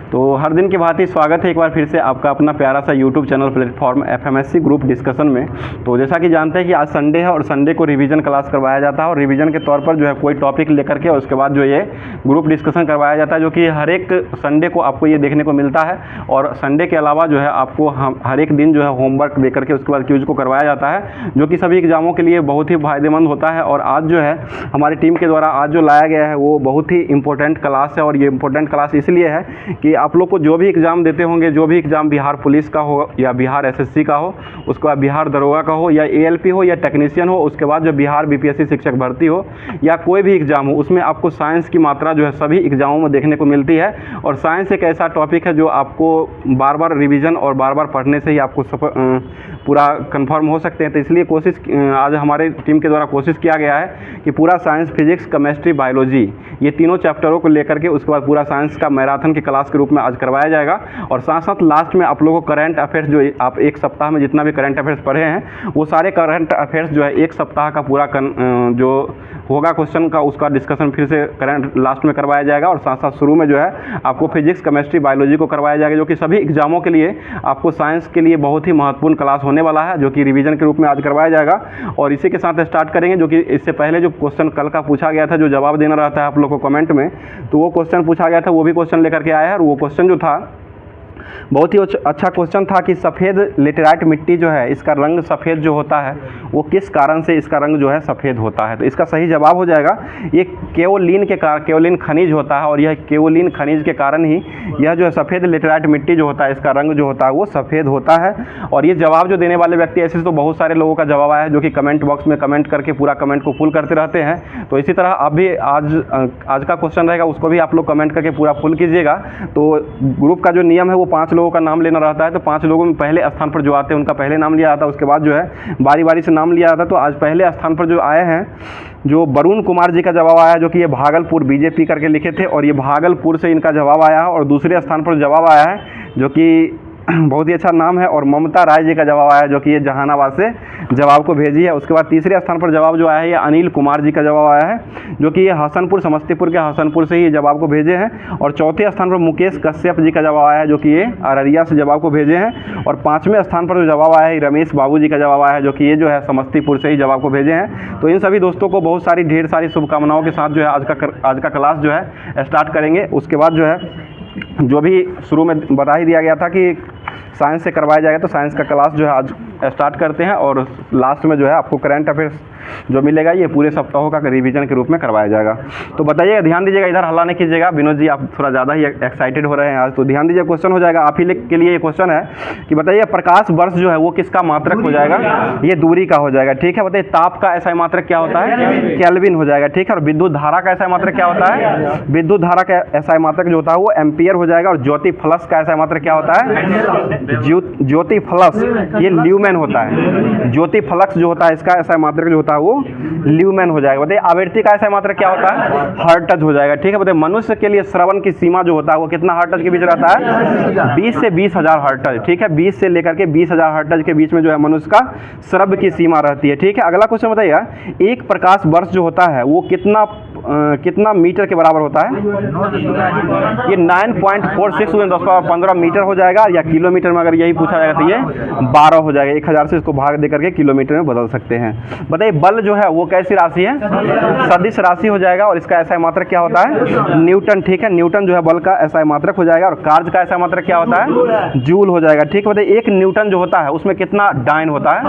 तो हर दिन की भांति स्वागत है एक बार फिर से आपका अपना प्यारा सा YouTube channel platform FMSC group discussion में। तो जैसा कि जानते हैं कि आज संडे है और संडे को रिवीजन क्लास करवाया जाता है और रिवीजन के तौर पर जो है कोई टॉपिक लेकर के और उसके बाद जो ये ग्रुप डिस्कशन करवाया जाता है, जो कि हर एक संडे को आपको ये देखने को मिलता है। और संडे के अलावा जो है आपको हर एक दिन जो है होमवर्क दे करके उसके बाद क्यूज को करवाया जाता है, जो कि सभी एग्जामों के लिए बहुत ही फायदेमंद होता है। और आज जो है हमारी टीम के द्वारा आज जो लाया गया है वो बहुत ही इंपॉर्टेंट क्लास है। और ये इंपॉर्टेंट क्लास इसलिए है कि आप लोग को जो भी एग्ज़ाम देते होंगे, जो भी एग्ज़ाम बिहार पुलिस का हो या बिहार एसएससी का हो, उसके बाद बिहार दरोगा का हो या एएलपी हो या टेक्नीशियन हो, उसके बाद जो बिहार बीपीएससी शिक्षक भर्ती हो या कोई भी एग्ज़ाम हो, उसमें आपको साइंस की मात्रा जो है सभी एग्ज़ामों में देखने को मिलती है। और साइंस एक ऐसा टॉपिक है जो आपको बार बार रिवीजन और बार बार पढ़ने से ही आपको पूरा कंफर्म हो सकते हैं। तो इसलिए आज हमारे टीम के द्वारा कोशिश किया गया है कि पूरा साइंस, फिजिक्स, केमिस्ट्री, बायोलॉजी ये तीनों चैप्टरों को लेकर के उसके बाद पूरा साइंस का मैराथन की क्लास के रूप में आज करवाया जाएगा। और साथ साथ लास्ट में आप लोगों को करंट अफेयर्स जो आप एक सप्ताह में जितना भी करंट अफेयर्स पढ़े हैं वो सारे करंट अफेयर्स जो है एक सप्ताह का पूरा जो होगा क्वेश्चन का उसका डिस्कशन फिर से करंट लास्ट में करवाया जाएगा। और साथ साथ शुरू में जो है आपको फिजिक्स, केमिस्ट्री, बायोलॉजी को करवाया जाएगा, जो कि सभी एग्जामों के लिए आपको साइंस के लिए बहुत ही महत्वपूर्ण क्लास होने वाला है, जो कि रिवीजन के रूप में आज करवाया जाएगा। और इसी के साथ स्टार्ट करेंगे, जो कि इससे पहले जो क्वेश्चन कल का पूछा गया था, जो जवाब देना रहता है आप लोग को कमेंट में, तो वो क्वेश्चन पूछा गया था, वो भी क्वेश्चन लेकर के आया है। और वो क्वेश्चन जो था बहुत ही अच्छा क्वेश्चन था कि सफ़ेद लेटेराइट मिट्टी जो है इसका रंग सफ़ेद जो होता है वो किस कारण से इसका रंग जो है सफ़ेद होता है। तो इसका सही जवाब हो जाएगा ये केओलिन खनिज होता है। और यह केओलिन खनिज के कारण ही यह जो है सफ़ेद लेटेराइट मिट्टी जो होता है इसका रंग जो होता है वो सफ़ेद होता है। और ये जवाब जो देने वाले व्यक्ति ऐसे तो बहुत सारे लोगों का जवाब आया है, जो कि कमेंट बॉक्स में कमेंट करके पूरा कमेंट को फुल करते रहते हैं। तो इसी तरह आप भी आज का क्वेश्चन रहेगा उसको भी आप लोग कमेंट करके पूरा फुल कीजिएगा। तो ग्रुप का जो नियम है वो 5 लोगों का नाम लेना रहता है। तो 5 लोगों में पहले स्थान पर जो आते हैं उनका पहले नाम लिया जाता है, उसके बाद जो है बारी बारी से नाम लिया जाता है। तो आज पहले स्थान पर जो आए हैं जो वरुण कुमार जी का जवाब आया, जो कि ये भागलपुर बीजेपी करके लिखे थे और ये भागलपुर से इनका जवाब आया है। और दूसरे स्थान पर जवाब आया है जो कि बहुत ही अच्छा नाम है, और ममता राय जी का जवाब आया है, जो कि ये जहानाबाद से जवाब को भेजी है। उसके बाद तीसरे स्थान पर जवाब जो आया है ये अनिल कुमार जी का जवाब आया है, जो कि ये हसनपुर, समस्तीपुर के हसनपुर से ही जवाब को भेजे हैं। और चौथे स्थान पर मुकेश कश्यप जी का जवाब आया है, जो कि ये अररिया से जवाब को भेजे हैं। और 5वें स्थान पर जो जवाब आया है रमेश बाबू जी का जवाब आया है, जो कि ये जो है समस्तीपुर से ही जवाब को भेजे हैं। तो इन सभी दोस्तों को बहुत सारी ढेर सारी शुभकामनाओं के साथ जो है आज का क्लास जो है स्टार्ट करेंगे। उसके बाद जो है जो भी शुरू में बता ही दिया गया था कि साइंस से करवाया जाएगा, तो साइंस का क्लास जो है आज स्टार्ट करते हैं। और लास्ट में जो है आपको करंट अफेयर्स जो मिलेगा ये पूरे सप्ताहों का रिवीजन के रूप में करवाया जाएगा। तो बताइएगा, ध्यान दीजिएगा, इधर हल्ला नहीं कीजिएगा। विनोद जी आप थोड़ा ज़्यादा ही एक्साइटेड हो रहे हैं आज, तो ध्यान दीजिए। क्वेश्चन हो जाएगा आप ही के लिए, ये क्वेश्चन है कि बताइए प्रकाश वर्ष जो है वो किसका मात्रक हो जाएगा। ये दूरी का हो जाएगा, ठीक है। बताइए ताप का ऐसा मात्रक क्या होता है, केल्विन हो जाएगा, ठीक है। और विद्युत धारा का ऐसा मात्रक क्या होता है, विद्युत धारा का ऐसा मात्रक जो होता है वो एम्पियर हो जाएगा। और ज्योति फ्लक्स का ऐसा मात्रक क्या होता है, ज्योति फ्लक्स ये ल्यूमेन होता है। ज्योति फ्लक्स जो होता है इसका ऐसा मात्रक जो होता है वो ल्यूमेन हो जाएगा। बताइए आवृत्ति का ऐसा मात्रक क्या होता है, हर्ट्ज हो जाएगा, ठीक है। बताइए मनुष्य के लिए श्रवण की सीमा जो होता है वो कितना हर्ट्ज के बीच रहता है, 20 से 20,000 हर्ट्ज, ठीक है। 20 से लेकर के 20,000 हर्ट्ज के बीच में जो है मनुष्य का श्रव्य की सीमा रहती है, ठीक है। अगला क्वेश्चन बताइएगा, एक प्रकाश वर्ष जो होता है वो कितना मीटर के बराबर होता है। ये 9.46 × 10⁻15 मीटर हो जाएगा। या किलोमीटर में अगर यही पूछा जाएगा तो ये 12 हो जाएगा। 1000 से इसको भाग दे करके किलोमीटर में बदल सकते हैं। बताइए बल जो है वो कैसी राशि है, सदिश राशि हो जाएगा। और इसका ऐसा मात्रक क्या होता है, न्यूटन, ठीक है। न्यूटन जो है बल का ऐसा मात्रक हो जाएगा। और कार्य का ऐसा मात्रक क्या होता है, जूल हो जाएगा, ठीक है। बताइए 1 न्यूटन जो होता है उसमें कितना डाइन होता है,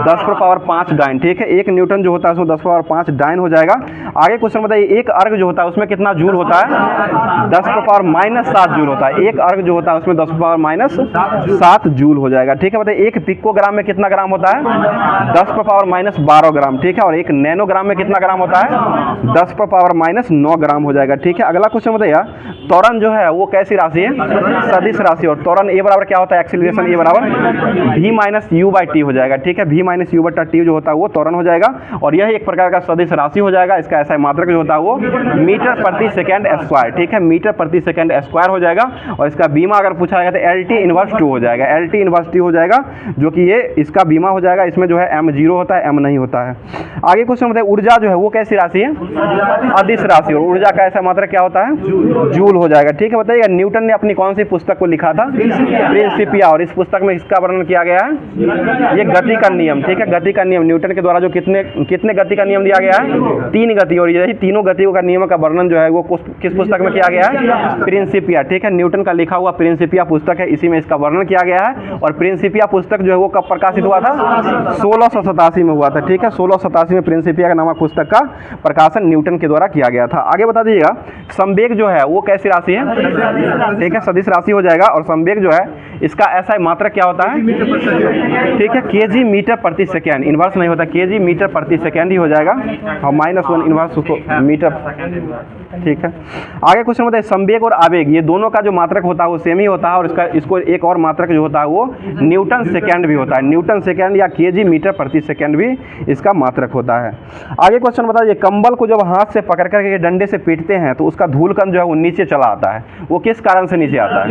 10⁻5 डाइन, ठीक है। 1 न्यूटन जो होता है उसमें 10⁻5 डाइन हो जाएगा। आगे क्वेश्चन बताइए, एक अर्ग जो होता है उसमें कितना जूल होता है, 10⁻⁷ जूल होता है। एक अर्ग जो होता है उसमें 10⁻⁷ जूल हो जाएगा, ठीक है। बताइए 1 पिकोग्राम में कितना ग्राम होता है, 10⁻12 ग्राम, ठीक है। और 1 नैनोग्राम में कितना ग्राम होता है, 10⁻9 ग्राम हो जाएगा, ठीक है। अगला क्वेश्चन बताइए, त्वरण जो है वो कैसी राशि है, सदिश राशि। और त्वरण ए बराबर क्या होता है, एक्सीलरेशन ए बराबर v - u/t हो जाएगा, ठीक है। v - u/t जो होता है वो त्वरण हो जाएगा। और यह एक प्रकार का सदिश राशि हो जाएगा। इसका ऐसा मात्रक जो होता है वो मीटर प्रति सेकेंड स्क्वायर, ठीक है, मीटर प्रति सेकेंड स्क्वायर हो जाएगा। और इसका बीमा अगर पूछा जाएगा तो LT इनवर्स 2 हो जाएगा, LT इनवर्स 2 हो जाएगा, जो कि ये इसका बीमा हो जाएगा। इसमें जो है m 0 होता है, m नहीं होता है। आगे क्वेश्चन बताइए, ऊर्जा जो है वो कैसी राशि है? अदिश राशि। और ऊर्जा का ऐसा मात्रक क्या होता है? जूल हो जाएगा, ठीक है। बताइएगा न्यूटन ने अपनी कौन सी पुस्तक को लिखा था? प्रिंसिपिया। और इस पुस्तक में इसका वर्णन किया गया है, ये गति का नियम, ठीक है, गति का नियम। न्यूटन के द्वारा जो कितने गति का नियम दिया गया है? 3 गति। और यही तीनों गतियों का नियम का वर्णन जो है वो किस पुस्तक में किया गया है? प्रिंसिपिया, ठीक है, न्यूटन का लिखा हुआ प्रिंसिपिया पुस्तक है, इसी में इसका वर्णन किया गया है। और प्रिंसिपिया पुस्तक जो है वो कब प्रकाशित हुआ था? 1687 में हुआ था, ठीक है, 1687 में प्रिंसिपिया नामक पुस्तक का प्रकाशन न्यूटन के द्वारा किया गया था। आगे बता दीजिएगा, संवेग जो है वो कैसी राशि है? ठीक है, सदिश राशि हो जाएगा। और संवेग जो है इसका ऐसा मात्रक क्या होता है? ठीक है, kg मीटर प्रति सेकेंड, इनवर्स नहीं होता, kg मीटर प्रति सेकेंड ही हो जाएगा। और -1 इनवर्स उसको मीटर, ठीक है। आगे क्वेश्चन बताइए, संवेग और आवेग ये दोनों का जो मात्रक होता है वो सेम ही होता है। और इसको एक और मात्रक जो होता है वो न्यूटन सेकेंड भी होता है, न्यूटन सेकेंड या kg मीटर प्रति सेकेंड भी इसका मात्रक होता है। आगे क्वेश्चन बताइए, कंबल को जब हाथ से पकड़ करके डंडे से पीटते हैं तो उसका धूलकण जो है वो नीचे चला आता है, वो किस कारण से नीचे आता है?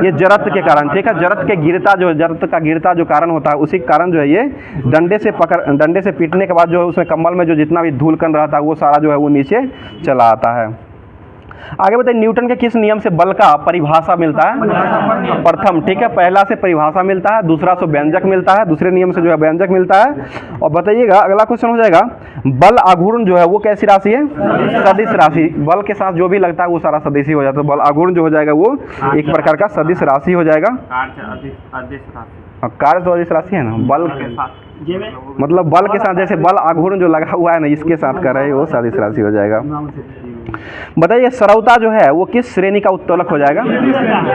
ये जरत के कारण, ठीक है, जरत का गिरता जो कारण होता है उसी कारण जो है ये डंडे से पीटने के बाद जो है उसमें कंबल में जो जितना भी धूलकण रहता है वो सारा जो है वो नीचे चला आता है। आगे बताइए, न्यूटन के किस नियम से बल का परिभाषा मिलता है? प्रथम, ठीक है, पहला से परिभाषा मिलता है, दूसरा से व्यंजक मिलता है, दूसरे नियम से जो है व्यंजक मिलता है। और बताइएगा अगला क्वेश्चन हो जाएगा, बल आघूर्ण जो है वो कैसी राशि है? सदिश राशि। बल के साथ जो भी लगता है वो सारा सदिश ही हो जाता है। बल आघूर्ण जो हो जाएगा वो एक प्रकार का सदिश राशि हो जाएगा। कार्य तो अदिश राशि है ना, बल मतलब बल के साथ, जैसे बल आघूर्ण जो लगा हुआ है ना इसके साथ कर रहे हैं वो सदिश राशि हो जाएगा। बताइए, सरौता जो है वो किस श्रेणी का उत्तोलक हो जाएगा?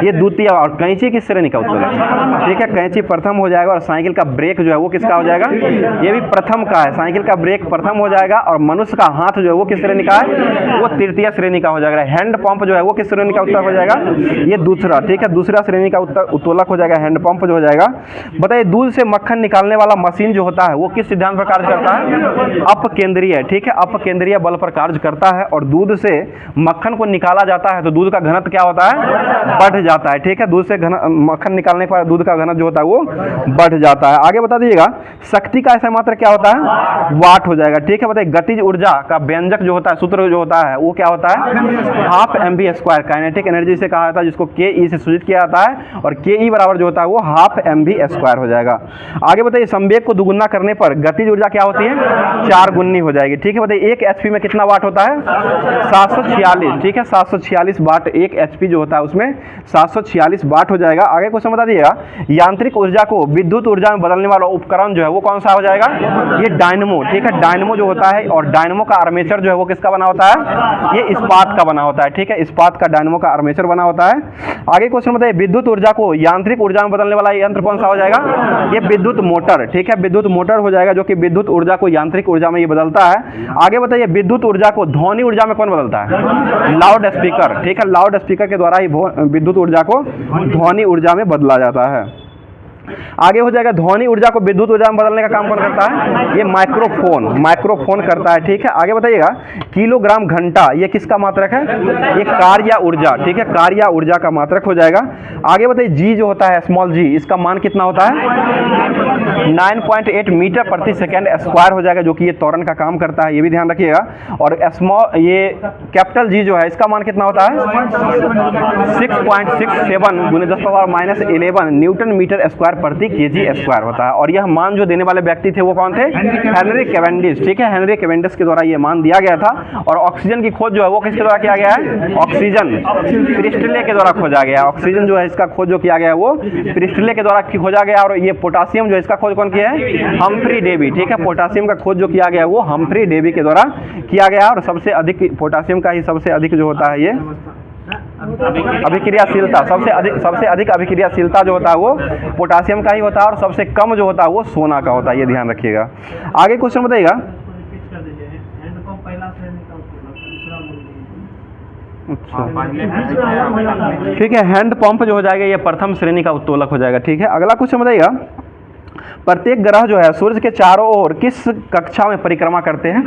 ये द्वितीय। और कैंची किस श्रेणी का उत्तोलक? ठीक है, कैंची प्रथम हो जाएगा। और साइकिल का ब्रेक जो है वो किसका हो जाएगा? ये भी प्रथम का है, साइकिल का ब्रेक प्रथम हो जाएगा। और मनुष्य का हाथ जो है वो किस श्रेणी का है? वो तृतीय श्रेणी का हो जाएगा। हैंड पंप जो है वो किस श्रेणी का उत्तोलक हो जाएगा? ये दूसरा, ठीक है, दूसरा श्रेणी का उत्तोलक हो जाएगा, हैंड पंप जो हो जाएगा। बताइए, दूध से मक्खन निकालने वाला मशीन जो होता है वो किस सिद्धांत पर कार्य करता है? अपकेंद्रीय, ठीक है, अपकेंद्रीय बल पर कार्य करता है। और दूध से मक्खन को निकाला जाता है तो दूध का घनत्व क्या होता है? बढ़ जाता है, ठीक है, दूध से मक्खन निकालने पर दूध का घनत्व जो होता है वो बढ़ जाता है। आगे बता दीजिएगा, शक्ति का ऐसा मात्रा क्या होता है? वाट हो जाएगा, ठीक है। बताइए, गतिज ऊर्जा का व्यंजक जो होता है, सूत्र जो होता है वो क्या होता है? हाफ mv², काइनेटिक एनर्जी से कहा जाता है, जिसको ke से सूचित किया जाता है। और ke बराबर जो होता है वो हाफ mv² हो जाएगा। आगे बताइए, संवेग को दुगुना करने पर गतिज ऊर्जा क्या होती है? 4 गुनी हो जाएगी, ठीक है। बताइए, 1 HP में कितना वाट होता है? 746, ठीक है, 746 वाट। 1 HP जो होता है उसमें 746 वाट हो जाएगा। आगे क्वेश्चन बता दीजिएगा, यांत्रिक ऊर्जा को विद्युत ऊर्जा में बदलने वाला उपकरण जो है वो कौन सा हो जाएगा? ये डायनमो, ठीक है, डायनमो जो होता है। और डायनमो का आर्मेचर जो है वो किसका बना होता है? ये इस्पात का बना होता है, ठीक है, इस्पात का डायनमो का आर्मेचर बना होता है। आगे क्वेश्चन बताइए, विद्युत ऊर्जा को यांत्रिक ऊर्जा में बदलने वाला यंत्र कौन सा हो जाएगा? ये विद्युत मोटर, ठीक है, विद्युत मोटर हो जाएगा, जो कि विद्युत ऊर्जा को यांत्रिक ऊर्जा में ये बदलता है। आगे बताइए, विद्युत ऊर्जा को ध्वनि ऊर्जा में कौन बदलता है? लाउड स्पीकर, ठीक है, लाउड स्पीकर के द्वारा ही विद्युत ऊर्जा को ध्वनि ऊर्जा में बदला जाता है। आगे हो जाएगा, ध्वनि ऊर्जा को विद्युत ऊर्जा में बदलने का काम कौन करता है? ये माइक्रोफोन करता है, ठीक है। आगे बताइएगा, किलोग्राम घंटा ये किसका मात्रक है? ये कार्य ऊर्जा, ठीक है, कार्य ऊर्जा का मात्रक हो जाएगा। आगे बताइए, जी जो होता है स्मॉल जी, इसका मान कितना होता है? 9.8 मीटर प्रति सेकेंड स्क्वायर हो जाएगा, जो कि ये त्वरण का काम करता है, ये भी ध्यान रखिएगा। और ये कैपिटल जी जो है इसका मान कितना होता है? 6.67 × 10⁻11 न्यूटन मीटर स्क्वायर प्रति kg² होता है। और यह मान जो देने वाले व्यक्ति थे वो कौन थे? हेनरी कैवेंडिश, ठीक है, हेनरी कैवेंडिश के द्वारा ये मान दिया गया था। और ऑक्सीजन की खोज जो है वो किसके द्वारा किया गया है? ऑक्सीजन प्रिस्टले के द्वारा खोजा गया। ऑक्सीजन जो है इसका खोज जो किया गया वो प्रिस्टले के द्वारा खोजा गया। और ये पोटासियम जो है इसका खोज कौन किया है? हम्फ्री डेवी, ठीक है, पोटासियम का खोज जो किया गया वो हम्फ्री डेवी के द्वारा किया गया। और सबसे अधिक पोटासियम का ही सबसे अधिक जो होता है ये अभिक्रियाशीलता, सबसे अधिक अभिक्रियाशीलता जो होता है वो पोटासियम का ही होता है। और सबसे कम जो होता है वो सोना का होता है, ये ध्यान रखिएगा। आगे क्वेश्चन बताइएगा, ठीक है, हैंड पंप जो हो जाएगा ये प्रथम श्रेणी का उत्तोलक हो जाएगा, ठीक है। अगला क्वेश्चन बताइएगा, प्रत्येक ग्रह जो है सूर्य के चारों ओर किस कक्षा में परिक्रमा करते हैं?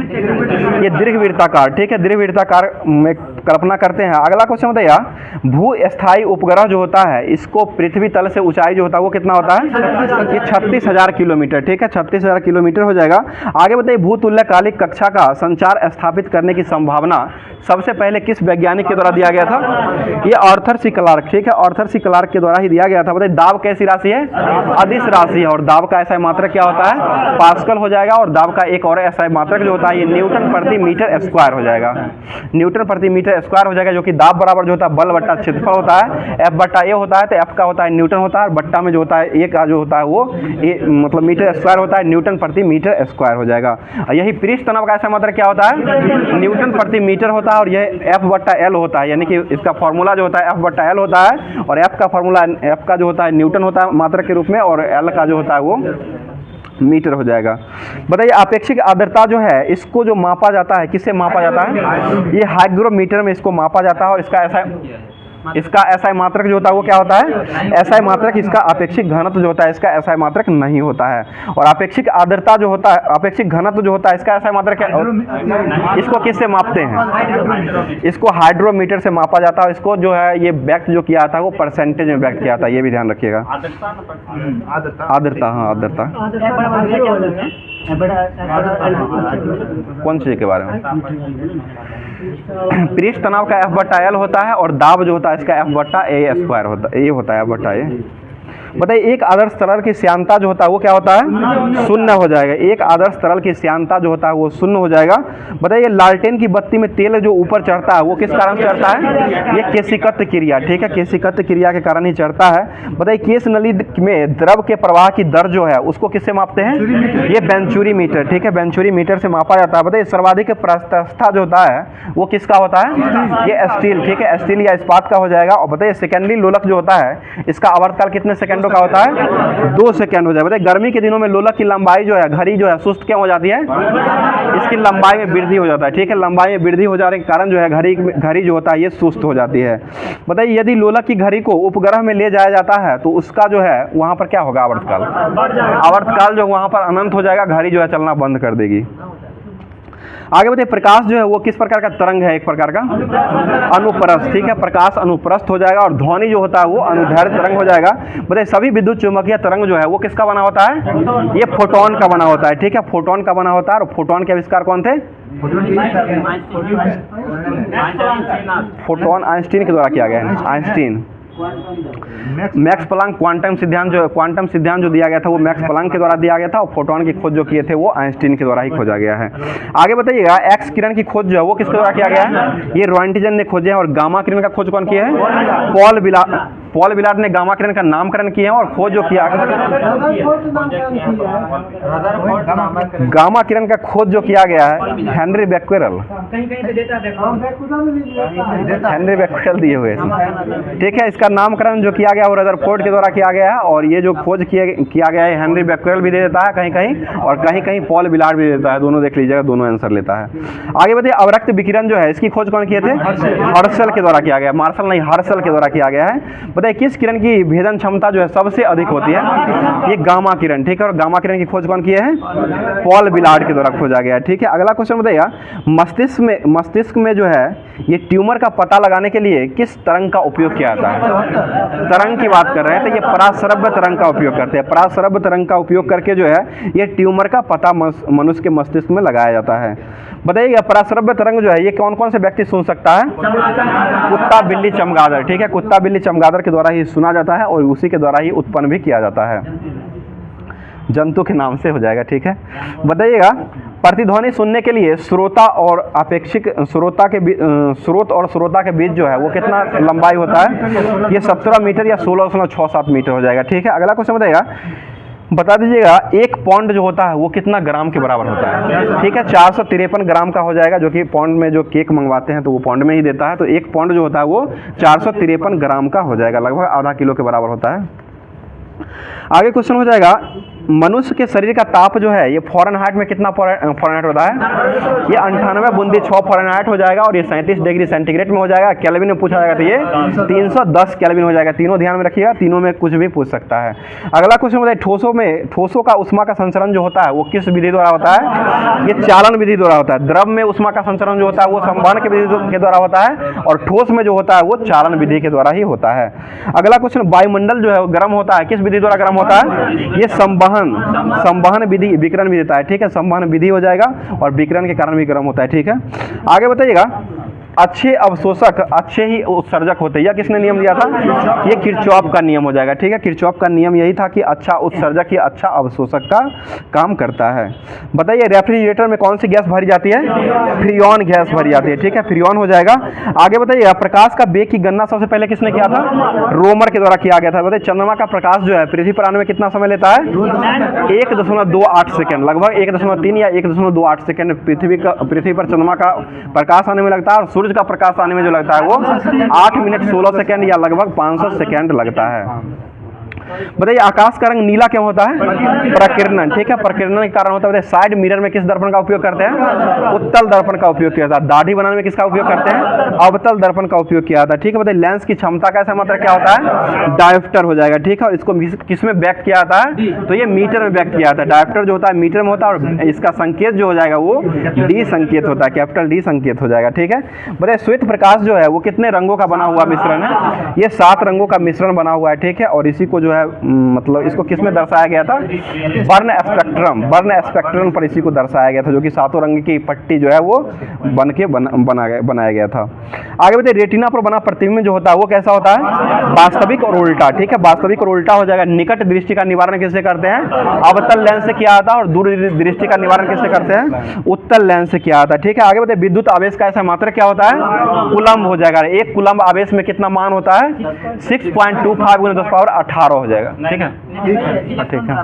ये दीर्घवृत्ताकार, ठीक है, दीर्घवृत्ताकार में कल्पना करते हैं। अगला क्वेश्चन बताइए, भू स्थायी उपग्रह जो होता है इसको पृथ्वी तल से ऊंचाई जो होता है वो कितना होता है? ये 36,000 किलोमीटर, ठीक है, 36,000 किलोमीटर हो जाएगा। आगे बताइए, भूतुल्यकालिक कक्षा का संचार स्थापित करने की संभावना सबसे पहले किस वैज्ञानिक के द्वारा दिया गया था? ये आर्थर सी क्लार्क, ठीक है, आर्थर सी क्लार्क के द्वारा ही दिया गया था। बताइए, दाब कैसी राशि है? अदिश राशि है, और दाब का SI मात्रक क्या होता है? पास्कल हो जाएगा। और दाब का एक और SI मात्रक जो होता है ये न्यूटन प्रति मीटर स्क्वायर हो जाएगा, न्यूटन प्रति मीटर स्क्वायर हो जाएगा, जो कि दाब बराबर जो होता है बल बट्टा क्षेत्रफल होता है, F बट्टा A होता है, तो F का होता है न्यूटन होता है, और बट्टा में जो होता है A का जो होता है वो मतलब मीटर स्क्वायर होता है, न्यूटन प्रति मीटर स्क्वायर हो जाएगा। यही पृष्ठ तनाव का SI मात्रक क्या होता है? न्यूटन प्रति मीटर होता है, और यह F बट्टा L होता है, यानी कि इसका फॉर्मूला जो होता है F बट्टा L होता है, और F का फॉर्मूला F का जो होता है न्यूटन होता है मात्रक के रूप में, और L का जो होता है वो मीटर हो जाएगा। बताइए, आपेक्षिक आर्द्रता जो है इसको जो मापा जाता है किससे मापा जाता है? ये हाइग्रोमीटर में इसको मापा जाता है, और इसका SI मात्रक जो होता है वो क्या होता है? SI मात्रक, इसका आपेक्षिक घनत्व जो होता है इसका SI मात्रक नहीं होता है। और आपेक्षिक आर्द्रता जो होता है, आपेक्षिक घनत्व जो होता है इसका SI मात्रक क्या? इसको किससे मापते हैं? इसको हाइड्रोमीटर से मापा जाता है। इसको जो है ये व्यक्त जो किया था वो परसेंटेज में व्यक्त किया था, ये भी ध्यान रखिएगा। आर्द्रता, हाँ आर्द्रता कौन चीज के बारे में? पृष्ठ तनाव का F बट्टा L होता है, और दाब जो होता है इसका F बट्टा A स्क्वायर होता है, ये होता है F बट्टा A। बताइए, एक आदर्श तरल की श्यानता जो होता है वो क्या होता है? शून्य हो जाएगा। एक आदर्श तरल की श्यानता जो होता है वो शून्य हो जाएगा। बताइए, लालटेन की बत्ती में तेल जो ऊपर चढ़ता है वो किस कारण से चढ़ता है? ये केशिकत क्रिया, ठीक है, केशिकत क्रिया के कारण ही चढ़ता है। बताइए, केश नली में द्रव के प्रवाह की दर जो है उसको किससे मापते हैं? ये वेंचुरी मीटर, ठीक है, वेंचुरी मीटर से मापा जाता है। बताइए, सर्वाधिक प्रस्थता जो होता है वो किसका होता है? ये स्टील, ठीक है, स्टील या इस्पात का हो जाएगा। और बताइए, सेकेंडरी लोलक जो होता है इसका आवर्तकाल कितने सेकंडों का होता है? 2 सेकंड हो जाएगा। बताइए, गर्मी के दिनों में लोलक की लंबाई जो है, घड़ी जो है सुस्त क्यों हो जाती है? इसकी लंबाई में वृद्धि हो जाता है, ठीक है, लंबाई में वृद्धि हो जाने के कारण जो है घड़ी जो होता है ये सुस्त हो जाती है। बताइए, यदि लोलक की घड़ी को उपग्रह में ले जाया जाता है तो उसका जो है वहां पर क्या होगा? आवर्तकाल, आवर्तकाल जो वहां पर अनंत हो जाएगा, घड़ी जो है चलना बंद कर देगी। आगे बताइए, प्रकाश जो है वो किस प्रकार का तरंग है? एक प्रकार का अनुप्रस्थ, ठीक है, प्रकाश अनुप्रस्थ हो जाएगा। और ध्वनि जो होता है वो अनुदैर्घ्य तरंग हो जाएगा। बताइए, सभी विद्युत चुम्बकीय तरंग जो है वो किसका बना होता है? ये फोटोन का बना होता है, ठीक है, फोटोन का बना होता है। और फोटोन के आविष्कार कौन थे? फोटोन आइंस्टीन के द्वारा किया गया है, आइंस्टीन। मैक्स प्लांक क्वांटम सिद्धांत जो दिया गया था वो मैक्स प्लांक के द्वारा दिया गया था, और फोटोन की खोज जो किए थे वो आइंस्टीन के द्वारा ही खोजा गया है। आगे बताइएगा, एक्स किरण की खोज जो है वो किसके द्वारा किया गया है? ये रॉयंटिजन ने खोजे हैं। और गामा किरण का खोज कौन किया है? पॉल विलार्ड ने गामा किरण का नामकरण किया है और खोज जो किया, गामा किरण का खोज जो किया गया है हेनरी बेक्वेरेल, हेनरी बेक्वेरेल दिए हुए हैं, ठीक है। इसका नामकरण जो किया गया वो रदरफोर्ड के द्वारा किया गया है, और ये जो खोज किया गया है हेनरी बेक्वेरेल भी दे देता है कहीं कहीं, और कहीं कहीं पॉल विलार्ड भी देता है, दोनों देख लीजिएगा, दोनों आंसर लेता है। आगे बताइए, अवरक्त विकिरण जो है इसकी खोज कौन किए थे? हर्शल के द्वारा किया गया, मार्शल नहीं, हर्शल के द्वारा किया गया है। बताइए, किस किरण की भेदन क्षमता जो है सबसे अधिक होती है? ये गामा किरण, ठीक है, और गामा किरण की खोज कौन किए हैं? पॉल विलार्ड के द्वारा खोजा गया है, ठीक है। अगला क्वेश्चन बताइएगा, मस्तिष्क में जो है ये ट्यूमर का पता लगाने के लिए किस तरंग का उपयोग किया जाता है? तरंग की बात कर रहे हैं तो ये पराश्रव्य तरंग का उपयोग करते हैं। पराश्रव्य तरंग का उपयोग करके जो है ये ट्यूमर का पता मनुष्य के मस्तिष्क में लगाया जाता है। बताइएगा, पराश्रव्य तरंग जो है ये कौन कौन से व्यक्ति सुन सकता है? कुत्ता, बिल्ली, चमगादड़, ठीक है, कुत्ता, बिल्ली, चमगादड़ के द्वारा ही सुना जाता है, और उसी के द्वारा ही उत्पन्न भी किया जाता है, जंतु के नाम से हो जाएगा, ठीक है। बताइएगा, प्रतिध्वनि सुनने के लिए श्रोता और अपेक्षिक स्रोत और श्रोता के बीच जो है वो कितना लंबाई होता है? ये 17 मीटर या 16.67 मीटर हो जाएगा, ठीक है। अगला क्वेश्चन बताइएगा, बता दीजिएगा, एक पौंड जो होता है वो कितना ग्राम के बराबर होता है? ठीक है, 453 ग्राम का हो जाएगा, जो कि पौंड में जो केक मंगवाते हैं तो वो पौंड में ही देता है, तो एक पौंड जो होता है वो 453 ग्राम का हो जाएगा, लगभग आधा किलो के बराबर होता है। आगे क्वेश्चन हो जाएगा, मनुष्य के शरीर का ताप जो है ये फ़ारेनहाइट में कितना फ़ारेनहाइट होता है? ये 98.6 फ़ारेनहाइट हो जाएगा और ये 37 डिग्री सेंटीग्रेड में हो जाएगा। केल्विन में पूछा जाएगा तो ये 310 केल्विन हो जाएगा। तीनों ध्यान में रखिएगा, तीनों में कुछ भी पूछ सकता है। अगला क्वेश्चन बताइए, ठोसों का उष्मा का संचरण जो होता है वो किस विधि द्वारा होता है? ये चालन विधि द्वारा होता है। द्रव में उष्मा का संचरण जो होता है वो संवहन की विधि के द्वारा होता है और ठोस में जो होता है वो चालन विधि के द्वारा ही होता है। अगला क्वेश्चन, वायुमंडल जो है वो गर्म होता है, किस विधि द्वारा गर्म होता है? ये संवहन विधि, विकिरण विधि देता है, ठीक है। संवहन विधि हो जाएगा और विकिरण के कारण भी गर्म होता है, ठीक है। आगे बताइएगा, अच्छे अवशोषक अच्छे ही उत्सर्जक होते हैं, यह किसने नियम दिया था? ये किरचॉफ का नियम हो जाएगा, ठीक है। किरचॉफ का नियम यही था कि अच्छा उत्सर्जक ही अच्छा अवशोषक का काम करता है। बताइए, रेफ्रिजरेटर में कौन सी गैस भरी जाती है? फ्रियोन गैस भरी जाती है, ठीक है, फ्रियोन हो जाएगा। आगे बताइए, प्रकाश का वेग की गणना सबसे पहले किसने किया था? रोमर के द्वारा किया गया था। बताइए, चंद्रमा का प्रकाश जो है पृथ्वी पर आने में कितना समय लेता है? 1.28 सेकंड, लगभग 1.3 या 1.28 सेकंड पृथ्वी पर चंद्रमा का प्रकाश आने में लगता है और सूर्य का प्रकाश आने में जो लगता है वो 8 मिनट 16 सेकंड या लगभग 500 सेकंड लगता है। बताइए, आकाश का रंग नीला क्यों होता है? प्रकीर्णन, ठीक है, प्रकीर्णन के कारण होता है। बताइए, साइड मिरर में किस दर्पण का उपयोग करते हैं? उत्तल दर्पण का उपयोग किया जाता है। दाढ़ी बनाने में किसका उपयोग करते हैं? अवतल दर्पण का उपयोग किया जाता है, ठीक है। बताइए, लेंस की क्षमता का ऐसा मतलब क्या होता है? डायोप्टर हो जाएगा, ठीक है। और इसको किस में व्यक्त किया जाता है? तो ये मीटर में व्यक्त किया जाता है। डायोप्टर जो होता है मीटर में होता है और इसका संकेत जो हो जाएगा वो डी संकेत होता है, कैपिटल डी संकेत हो जाएगा, ठीक है। बताइए, श्वेत प्रकाश जो है वो कितने रंगों का बना हुआ मिश्रण है? ये 7 रंगों का मिश्रण बना हुआ है, ठीक है। और इसी को जो है मतलब इसको किस में दर्शाया गया था? बर्न स्पेक्ट्रम पर इसी को दर्शाया गया था, जो कि 7 रंग की पट्टी जो है वो बनाया गया था। आगे बताइए, रेटिना पर बना प्रतिबिंब जो होता है वो कैसा होता है? वास्तविक और उल्टा, ठीक है, वास्तविक और उल्टा हो जाएगा। निकट दृष्टि का निवारण किससे करते हैं? अवतल लेंस से किया जाता है और दूर दृष्टि का निवारण किससे करते हैं? उत्तल लेंस से किया जाता है, ठीक है। आगे बताइए, विद्युत आवेश का ऐसा मात्रक क्या होता है? कूलम्ब हो जाएगा। 1 कूलम्ब आवेश में कितना मान होता है? 6.25 × 10⁻18 हो जाएगा, ठीक है, ठीक है।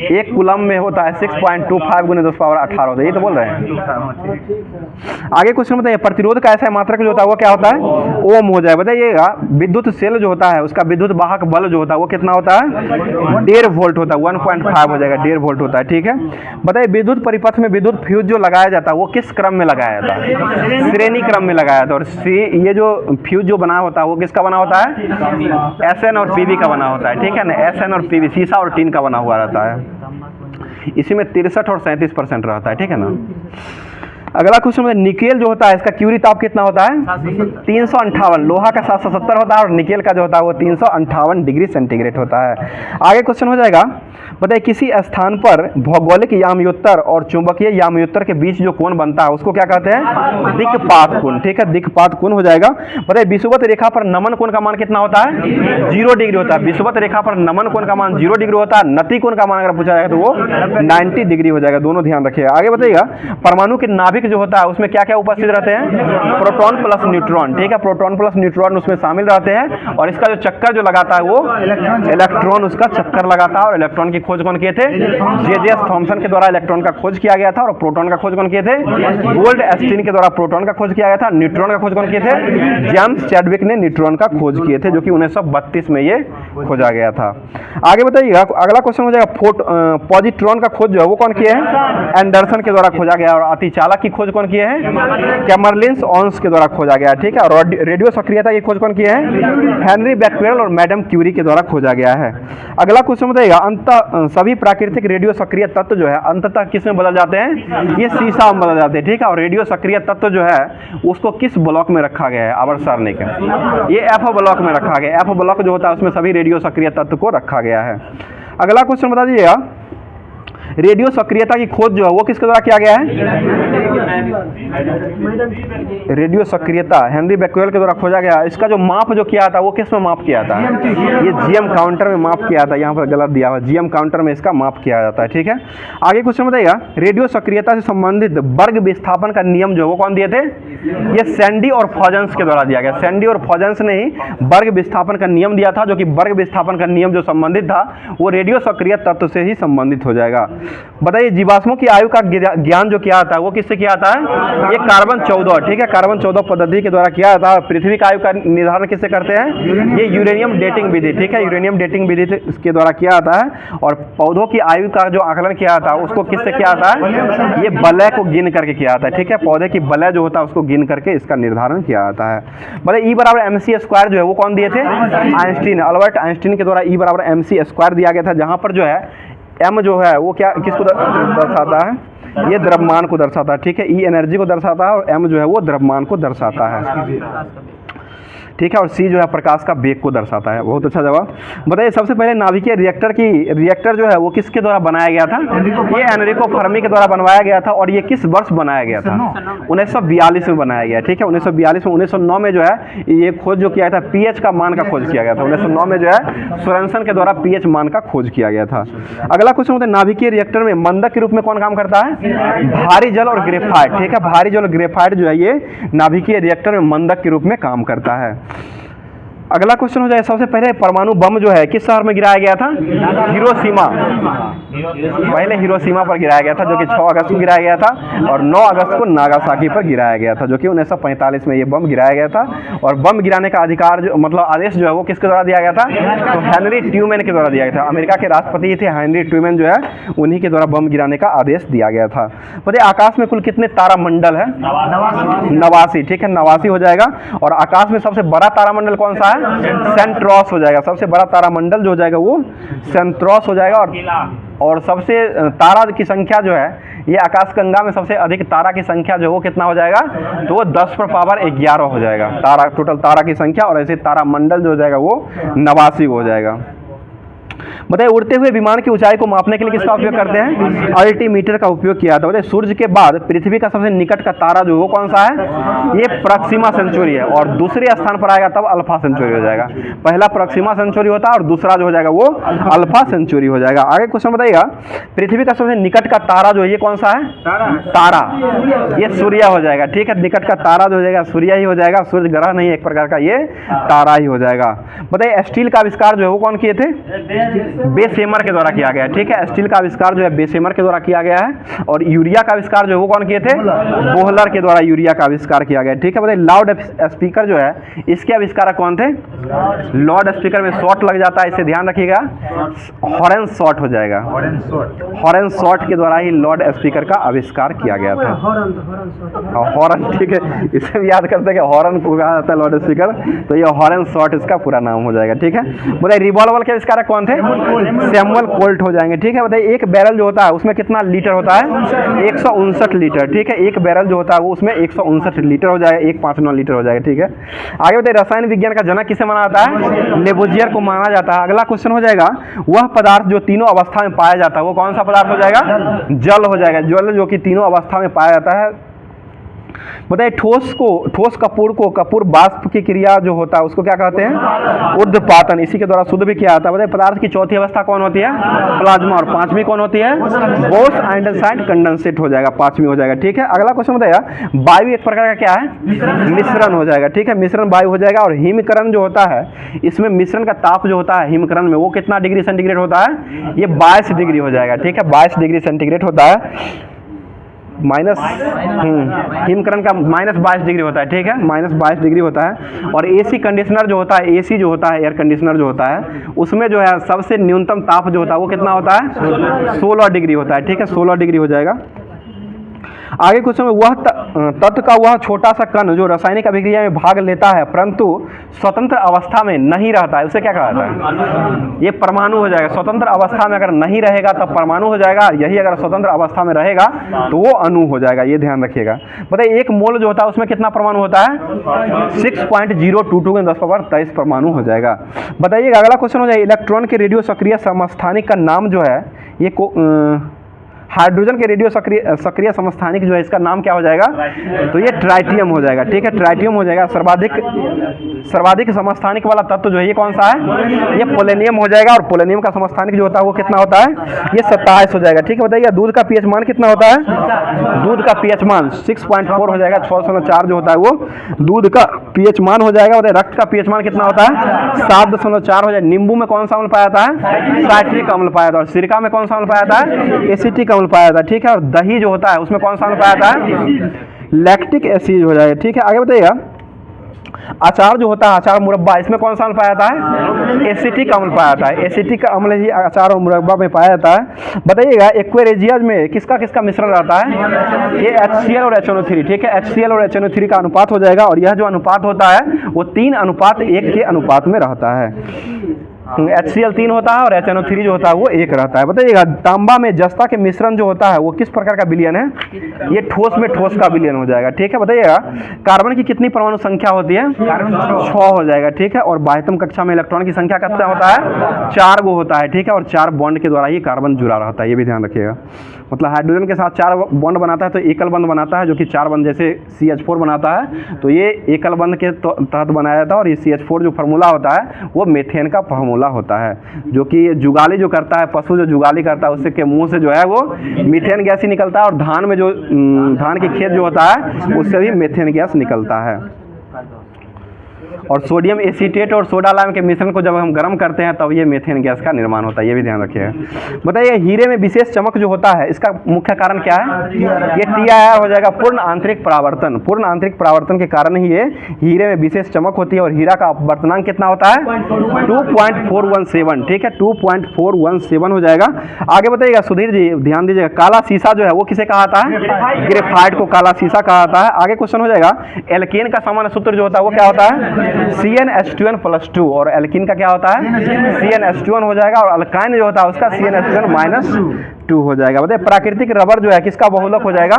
1 कूलम्ब में होता है 6.25 × 10⁻18 होता है, ये तो बोल रहे हैं। आगे क्वेश्चन बताइए, प्रतिरोध का ऐसा मात्रक जो होता है वो क्या होता है? ओम हो जाए। बताइएगा, विद्युत सेल जो होता है उसका विद्युत वाहक बल जो होता है वो कितना होता है? 1.5 वोल्ट होता है, 1.5 हो जाएगा, 1.5 वोल्ट होता है, ठीक है। बताइए, विद्युत परिपथ में विद्युत फ्यूज जो लगाया जाता है वो किस क्रम में लगाया जाता है? श्रेणी क्रम में लगाया जाता है। और ये जो फ्यूज जो बना होता है वो किसका बना होता है? SN और PV का बना होता है, ठीक है ना। SN और PV शीशा और टीन का बना हुआ रहता है। इसी में 63 और 37% रहता है, ठीक है ना। अगला क्वेश्चन में, निकेल जो होता है इसका क्यूरी ताप कितना होता है? 358। लोहा का 770 होता है और निकेल का जो होता है वो 358 डिग्री सेंटीग्रेड होता है। आगे क्वेश्चन हो जाएगा, बताइए, किसी स्थान पर भौगोलिक यामयोत्तर और चुंबकीय यामयोत्तर के बीच जो कोण बनता है उसको क्या कहते हैं? दिक्पात कोण, ठीक है, दिक्पात कोण हो जाएगा। बताइए, विषुवत रेखा पर नमन कोण का मान कितना होता है? 0 डिग्री होता है। विषुवत रेखा पर नमन कोण का मान 0 डिग्री होता है। नति कोण का मान अगर पूछा जाएगा तो वो 90 डिग्री हो जाएगा, दोनों ध्यान रखिएगा। आगे बताइएगा, परमाणु के नाभिक जो होता है उसमें क्या क्या उपस्थित रहते हैं? प्रोटॉन प्लस न्यूट्रॉन, ठीक है, प्रोटॉन प्लस न्यूट्रॉन उसमें शामिल रहते हैं। और इसका जो चक्कर जो लगाता है वो इलेक्ट्रॉन उसका चक्कर लगाता है। और इलेक्ट्रॉन की खोज कौन किए थे? JJ थॉमसन के द्वारा इलेक्ट्रॉन का खोज किया गया था। और प्रोटॉन का खोज कौन किए थे? गोल्ड एस्टीन के द्वारा प्रोटॉन का खोज किया गया था। न्यूट्रॉन का खोज कौन किए थे? जेम्स चैडविक ने न्यूट्रॉन का खोज किए थे, जो कि 1932 में ये खोजा गया था। आगे बताइएगा, अगला क्वेश्चन हो जाएगा, पॉजिट्रॉन का खोज जो है वो कौन किए हैं? एंडरसन के द्वारा खोजा गया। और अतिचालक की खोज कौन किए हैं? कैमरलिंस ऑन्स के द्वारा खोजा गया, ठीक है। और रेडियो सक्रियता की खोज कौन किए हैं? हेनरी बैक्वेल और मैडम क्यूरी के द्वारा खोजा गया है। अगला क्वेश्चन बताइएगा, अंततः सभी प्राकृतिक रेडियो सक्रिय तत्व जो है अंततः किस में बदल जाते हैं? ये सीसा में बदल जाते हैं, ठीक है। और रेडियो सक्रिय तत्व जो है उसको किस ब्लॉक में रखा गया है? आवर्त सारणी के ये F ब्लॉक में रखा गया। F ब्लॉक जो होता है उसमें सभी रेडियो सक्रिय तत्व को रखा गया है। अगला क्वेश्चन बता दीजिएगा, रेडियो सक्रियता की खोज जो है वो किसके द्वारा किया गया है? रेडियो सक्रियता हेनरी बैक्वेल के द्वारा खोजा गया। इसका जो माप जो किया था वो किस में माप किया था? ये GM काउंटर में माप किया था। यहाँ पर गलत दिया हुआ, GM काउंटर में इसका माप किया जाता है, ठीक है। आगे क्वेश्चन बताइएगा, रेडियो सक्रियता से संबंधित वर्ग विस्थापन का नियम जो है वो कौन दिए थे? ये सैंडी और फॉजन्स के द्वारा दिया गया। सैंडी और फॉजन्स ने ही वर्ग विस्थापन का नियम दिया था, जो कि वर्ग विस्थापन का नियम जो संबंधित था वो रेडियो सक्रिय तत्व से ही संबंधित हो जाएगा। बताइए, जीवाश्मों की आयु का ज्ञान जो किया जाता है वो किससे किया जाता है? ये कार्बन 14, ठीक है, कार्बन 14 पद्धति के द्वारा किया जाता है। पृथ्वी का आयु का निर्धारण किससे करते हैं? ये यूरेनियम डेटिंग विधि, ठीक है, यूरेनियम डेटिंग विधि के द्वारा किया जाता है। और पौधों की आयु का जो आकलन किया जाता है उसको किससे किया जाता है? ये वलय को गिन करके किया जाता है, ठीक है, पौधे की वलय जो होता है उसको गिन करके इसका निर्धारण किया जाता है। मतलब E बराबर MC स्क्वायर जो है वो कौन दिए थे? आइंस्टीन, अल्बर्ट आइंस्टीन के द्वारा E बराबर MC स्क्वायर दिया गया था, जहां पर जो है M जो है वो क्या किसको दर्शाता है? ये द्रव्यमान को दर्शाता है, ठीक है, E एनर्जी को दर्शाता है और M जो है वो द्रव्यमान को दर्शाता है, ठीक है, और C जो है प्रकाश का वेग को दर्शाता है। बहुत अच्छा जवाब। बताइए सबसे पहले नाभिकीय रिएक्टर जो है वो किसके द्वारा बनाया गया था? ये एनरिको फर्मी के द्वारा बनवाया गया था। और ये किस वर्ष बनाया गया था? 1942 में बनाया गया, ठीक है, 1942 में। 1909 में जो है ये खोज जो किया था pH का मान का खोज किया गया था। 1909 में जो है सोरेनसन के द्वारा pH मान का खोज किया गया था। अगला क्वेश्चन होता है नाभिकीय रिएक्टर में मंदक के रूप में कौन काम करता है? भारी जल और ग्रेफाइट, ठीक है, भारी जल और ग्रेफाइट जो है ये नाभिकीय रिएक्टर में मंदक के रूप में काम करता है। अगला क्वेश्चन हो जाए सबसे पहले परमाणु बम जो है किस शहर में गिराया गया था? हिरोशिमा, पहले हिरोशिमा पर गिराया गया था जो कि 6 अगस्त को गिराया गया था। और 9 अगस्त को नागासाकी पर गिराया गया था, जो कि 1945 में ये बम गिराया गया था। और बम गिराने का अधिकार जो मतलब आदेश जो है वो किसके द्वारा दिया गया था? तो हेनरी ट्रूमैन के द्वारा दिया गया था। अमेरिका के राष्ट्रपति थे हेनरी ट्रूमैन जो है, उन्हीं के द्वारा बम गिराने का आदेश दिया गया था। बताइए आकाश में कुल कितने तारामंडल है? 89, ठीक है, 89 हो जाएगा। और आकाश में सबसे बड़ा तारामंडल कौन सा है? सेंट्रोस हो जाएगा। सबसे बड़ा तारामंडल जो हो जाएगा वो सेंट्रोस हो जाएगा। और सबसे तारा की संख्या जो है ये आकाशगंगा में सबसे अधिक तारा की संख्या जो है वो कितना हो जाएगा? तो वो 10 पर पावर 11 हो जाएगा तारा, टोटल तारा की संख्या। और ऐसे तारामंडल जो हो जाएगा वो 89 हो जाएगा। बताइए उड़ते हुए विमान की ऊंचाई को मापने के लिए किसका उपयोग करते हैं? अल्टीमीटर का उपयोग किया जाता है। बताइए सूर्य के बाद पृथ्वी का सबसे निकट का तारा जो वो कौन सा है? ये प्रॉक्सिमा सेंचुरी है। और दूसरे स्थान पर आएगा तब अल्फा सेंचुरी हो जाएगा। पहला प्रॉक्सिमा सेंचुरी होता है और दूसरा जो हो जाएगा वो अल्फा सेंचुरी हो जाएगा। आगे क्वेश्चन बताइएगा पृथ्वी का सबसे निकट का तारा जो है ये कौन सा है? तारा, ये सूर्य हो जाएगा, ठीक है, निकट का तारा जो हो जाएगा सूर्य ही हो जाएगा। सूर्य ग्रह नहीं, एक प्रकार का ये तारा ही हो जाएगा। बताइए स्टील का आविष्कार जो है वो कौन किए थे? बेसेमर के द्वारा किया गया है, ठीक है, स्टील का आविष्कार जो है बेसेमर के द्वारा किया गया है। और यूरिया का आविष्कार जो है वो कौन किए थे? बोहलर के द्वारा यूरिया का आविष्कार किया गया है, ठीक है। बताइए लाउड स्पीकर जो है इसके आविष्कारक कौन थे? लाउड स्पीकर में शॉट लग जाता है, इसे ध्यान रखिएगा, हॉर्न शॉट हो जाएगा। हॉर्न शॉट के द्वारा ही लाउड स्पीकर का आविष्कार किया गया था। हॉर्न, ठीक है, इसे भी याद करते हैं कि हॉर्न को कहा जाता है लाउड स्पीकर, तो ये हॉर्न शॉट इसका पूरा नाम हो जाएगा, ठीक है। बताइए रिवॉल्वर के आविष्कारक कौन थे? सैमुअल कोल्ट हो जाएंगे, ठीक है। बताइए एक बैरल जो होता है उसमें कितना लीटर होता है? 159 लीटर, ठीक है, एक बैरल जो होता है वो उसमें 159 लीटर हो जाएगा, 159 लीटर हो जाएगा, ठीक है। आगे बताइए रसायन विज्ञान का जनक किसे माना जाता है? लेबोजियर को माना जाता है। अगला क्वेश्चन हो जाएगा वह पदार्थ जो तीनों अवस्था में पाया जाता है वो कौन सा पदार्थ हो जाएगा? जल हो जाएगा। जल जो कि तीनों अवस्था में पाया जाता है। बताइए ठोस कपूर वाष्प की क्रिया जो होता है उसको क्या कहते हैं? ऊर्ध्वपातन, इसी के द्वारा शुद्ध भी किया जाता है। बताइए पदार्थ की चौथी अवस्था कौन होती है? प्लाज्मा। और पांचवी कौन होती है? बोस आइंडरसाइड कंडेंसेट हो जाएगा, पांचवी हो जाएगा, ठीक है। अगला क्वेश्चन बताइए वायु एक प्रकार का क्या है? मिश्रण हो जाएगा, ठीक है, मिश्रण वायु हो जाएगा। और हिमकरण जो होता है इसमें मिश्रण का ताप जो होता है हिमकरण में वो कितना डिग्री सेंटीग्रेड होता है? ये 22 डिग्री हो जाएगा, ठीक है, 22 डिग्री सेंटीग्रेड होता है। हिमकरण का -22 डिग्री होता है, ठीक है, -22 डिग्री होता है। और एसी कंडीशनर जो होता है, एसी जो होता है, एयर कंडीशनर जो होता है उसमें जो है सबसे न्यूनतम ताप जो होता है वो कितना होता है? 16 डिग्री होता है, ठीक है, 16 डिग्री हो जाएगा। आगे क्वेश्चन में वह तत्व का वह छोटा सा कण जो रासायनिक अभिक्रिया में भाग लेता है परंतु स्वतंत्र अवस्था में नहीं रहता है उसे क्या कहा जाता है? ये परमाणु हो जाएगा। स्वतंत्र अवस्था में अगर नहीं रहेगा तब परमाणु हो जाएगा, यही अगर स्वतंत्र अवस्था में रहेगा तो वो अणु हो जाएगा, ये ध्यान रखिएगा। बताइए एक मोल जो होता है उसमें कितना परमाणु होता है? 6.022 में 10⁻23 परमाणु हो जाएगा। बताइए अगला क्वेश्चन हो जाएगा इलेक्ट्रॉन के रेडियो सक्रिय समस्थानिक का नाम जो है ये हाइड्रोजन के रेडियो सक्रिय समस्थानिक जो है इसका नाम क्या हो जाएगा? तो ये ट्राइटियम हो जाएगा, ठीक है, ट्राइटियम हो जाएगा। सर्वाधिक समस्थानिक वाला तत्व जो है ये कौन सा है? ये पोलेनियम हो जाएगा। और पोलेनियम का समस्थानिक जो होता है वो कितना होता है? ये 27 हो जाएगा, ठीक है। बताइए दूध का पीएच मान कितना होता है? दूध का पीएच मान 6.4 हो जाएगा, 6.4 जो होता है वो दूध का पीएच मान हो जाएगा। बताइए रक्त का पीएच मान कितना होता है? 7.4 हो जाएगा। नींबू में कौन सा अम्ल पाया जाता है? साइट्रिक अम्ल पाया जाता है। और सिरका में कौन सा अम्ल पाया जाता है? एसिटिक अम्ल पाया जाता है, ठीक है। और दही जो होता है उसमें कौन सा अम्ल पाया जाता है? लैक्टिक एसिड हो जाएगा। ठीक है, आगे बताइएगा अचार जो होता है, अचार मुरब्बा, इसमें कौन सा अम्ल पाया जाता है? एसिटिक अम्ल पाया जाता है। एसिटिक अम्ल ही अचार और मुरब्बा में पाया जाता है। बताइएगा एक्वेरेजियाज में किसका किसका मिश्रण रहता है? ये HCl और HNO3। ठीक है, HCl और HNO3 का अनुपात हो जाएगा, और यह जो अनुपात होता है वो 3:1 के अनुपात में रहता है। HCl 3 होता है और HNO3 जो होता है वो 1 रहता है। बताइएगा तांबा में जस्ता के मिश्रण जो होता है वो किस प्रकार का विलयन है? ये ठोस में ठोस का विलयन हो जाएगा। ठीक है, बताइएगा कार्बन की कितनी परमाणु संख्या होती है? 6 हो जाएगा। ठीक है, और बाह्यतम कक्षा में इलेक्ट्रॉन की संख्या कितना होता है? 4 गो होता है। ठीक है, और 4 बॉन्ड के द्वारा ही कार्बन जुड़ा रहता है, ये भी ध्यान रखिएगा। मतलब हाइड्रोजन के साथ 4 बॉन्ड बनाता है तो एकल बंध बनाता है, जो कि 4 बंध जैसे CH4 बनाता है, तो ये एकल बंध के तहत बनाया जाता है। और ये CH4 जो फार्मूला होता है वो मीथेन का फार्मूला होता है, जो कि जुगाली जो करता है, पशु जो जुगाली करता है उससे के मुंह से जो है वो मीथेन गैस ही निकलता है, और धान में जो धान की खेत जो होता है उससे भी मीथेन गैस निकलता है। और सोडियम एसीटेट और सोडा लाइम के मिश्रण को जब हम गर्म करते हैं तब ये मीथेन गैस का निर्माण होता है, ये भी ध्यान रखिएगा। बताइए हीरे में विशेष चमक जो होता है इसका मुख्य कारण क्या है? ये TIR हो जाएगा, पूर्ण आंतरिक परावर्तन। पूर्ण आंतरिक परावर्तन के कारण ही ये हीरे में विशेष चमक होती है। और हीरा का अपवर्तनांक कितना होता है? 2.417। ठीक है, 2.417 हो जाएगा। आगे बताइएगा सुधीर जी, ध्यान दीजिएगा, काला शीशा जो है वो किसे कहा जाता है? ग्रेफाइट को काला शीशा कहा जाता है। आगे क्वेश्चन हो जाएगा एल्केन का सामान्य सूत्र जो होता है वो क्या होता है? CnH2n+2। और एल्कीन का क्या होता है? CnH2n हो जाएगा। और अल्काइन जो होता है उसका CnH2n-2 हो जाएगा। बताइए प्राकृतिक रबर जो है किसका बहुलक हो जाएगा?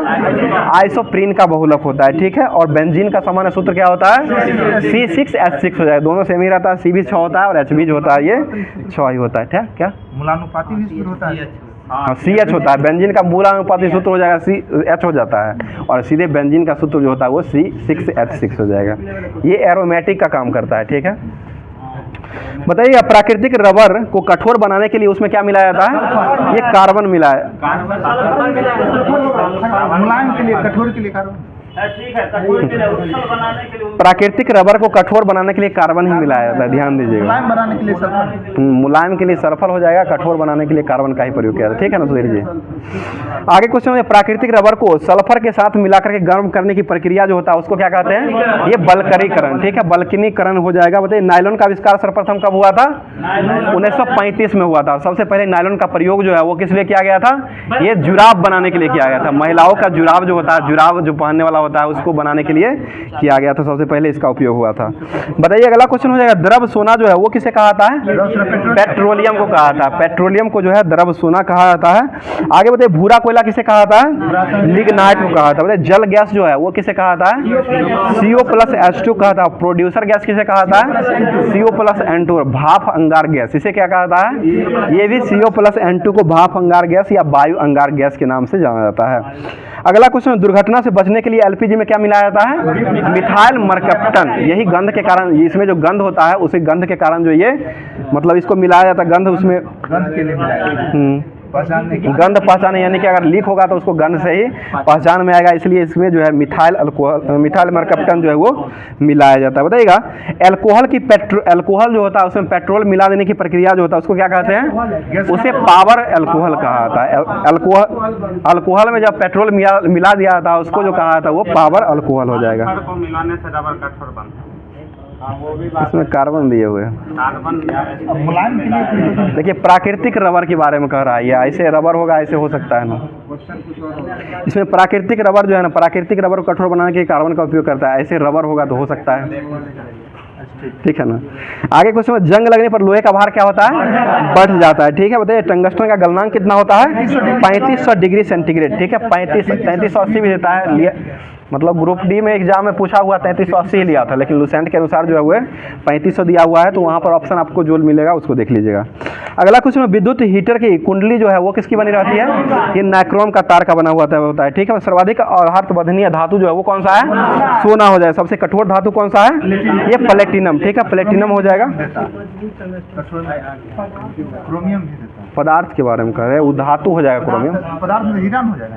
आइसोप्रीन का बहुलक होता है। ठीक है, और बेंजीन का सामान्य सूत्र क्या होता है? C6H6 हो जाएगा। दोनों सेम ही रहता है, C भी 6 होता है और H भी जो होता है ये 6 ही होता है। ठीक, क्या मूलानुपाती भी सूत्र होता है? हाँ, CH होता है। बेंजीन का मूलानुपाती सूत्र हो जाएगा CH हो जाता है, और सीधे बेंजीन का सूत्र जो होता है वो C6H6 हो जाएगा। ये एरोमेटिक का काम करता है। ठीक है, बताइए प्राकृतिक रबर को कठोर बनाने के लिए उसमें क्या मिलाया जाता है? ये कार्बन मिलाया। मुलायम के लिए, कठोर के लिए कार्बन। प्राकृतिक रबर को कठोर बनाने के लिए कार्बन ही मिलाया जाता है, ध्यान दीजिएगा। मुलायम बनाने के लिए सल्फर। मुलायम के लिए सल्फर हो जाएगा, कठोर बनाने के लिए कार्बन का ही प्रयोग किया जाता है। ठीक है ना सुधीर जी। आगे क्वेश्चन है प्राकृतिक रबर को सल्फर के साथ मिलाकर के गर्म करने की प्रक्रिया जो होता है उसको क्या कहते हैं? ये बल्कनीकरण। ठीक है, बल्कनीकरण हो जाएगा। बताइए नायलॉन का आविष्कार सर्वप्रथम कब हुआ था? 1935 में हुआ था। सबसे पहले नायलॉन का प्रयोग जो है वो किस लिए किया गया था? ये जुराब बनाने के लिए किया गया था। महिलाओं का जुराब जो होता है, जुराब जो पहनने वाला होता है उसको बनाने के लिए किया गया था, सबसे पहले इसका उपयोग हुआ था। बताइए अगला क्वेश्चन हो जाएगा द्रव सोना जो है वो किसे कहा जाता है? पेट्रोलियम को कहा जाता है। पेट्रोलियम को जो है द्रव सोना कहा जाता है। आगे बताइए भूरा कोयला किसे कहा जाता है? लिग्नाइट को कहा जाता है। बताइए जल गैस जो है वो किसे कहा जाता है? CO+H2 कहा जाता है। प्रोड्यूसर गैस किसे कहा जाता है? CO+N2। भाप अंगार गैस इसे क्या कहा जाता है? ये भी CO+N2 को भाप अंगार गैस या वायु अंगार गैस के नाम से जाना जाता है। अगला क्वेश्चन दुर्घटना से बचने के लिए LPG में क्या मिलाया जाता है? मिथाइल मरकप्टन। यही गंध के कारण, इसमें जो गंध होता है उसी गंध के कारण जो ये मतलब इसको मिलाया जाता है। गंध उसमें गंध के लिए मिलाया गंध पहचाने, यानी कि अगर लीक होगा तो उसको गंध से ही पहचान में आएगा, इसलिए इसमें जो है मिथाइल मरकप्टन जो है वो मिलाया जाता है। बताइएगा अल्कोहल जो होता है उसमें पेट्रोल मिला देने की प्रक्रिया जो होता है उसको क्या कहते हैं? उसे पावर अल्कोहल कहा जाता है। अल्कोहल में जब पेट्रोल मिला दिया जाता है उसको जो कहा जाता है वो पावर अल्कोहल हो जाएगा। इसमें कार्बन दिए हुए हैं। देखिए प्राकृतिक रबर के बारे में कह रहा है, ये ऐसे रबर होगा, ऐसे हो सकता है ना। इसमें प्राकृतिक रबर जो है ना, प्राकृतिक रबर को कठोर बनाने के लिए कार्बन का उपयोग करता है, ऐसे रबर होगा तो हो सकता है। ठीक है ना। आगे क्वेश्चन में जंग लगने पर लोहे का भार क्या होता है? बढ़ जाता है। ठीक है, बताइए टंगस्टन का गलनांक कितना होता है? 3500 डिग्री सेंटीग्रेड। ठीक है, 3380 भी देता है। मतलब ग्रुप डी में एग्जाम में पूछा हुआ 3380 ही लिया था, लेकिन लुसेंट के अनुसार जो है वो 3500 दिया हुआ है, तो वहाँ पर ऑप्शन आपको जो मिलेगा उसको देख लीजिएगा। अगला क्वेश्चन में विद्युत हीटर की कुंडली जो है वो किसकी बनी रहती है? ये नाइक्रोम का तार का बना हुआ होता है। ठीक है, सर्वाधिक आघात बंधनीय धातु जो है वो कौन सा है? सोना हो जाएगा। सबसे कठोर धातु कौन सा है? ये प्लेटिनम। ठीक है, प्लेटिनम हो जाएगा। क्रोमियम पदार्थ के बारे में कह रहे हैं, वो धातु हो जाएगा क्रोमियम। पदार्थ में हीरा हो जाएगा।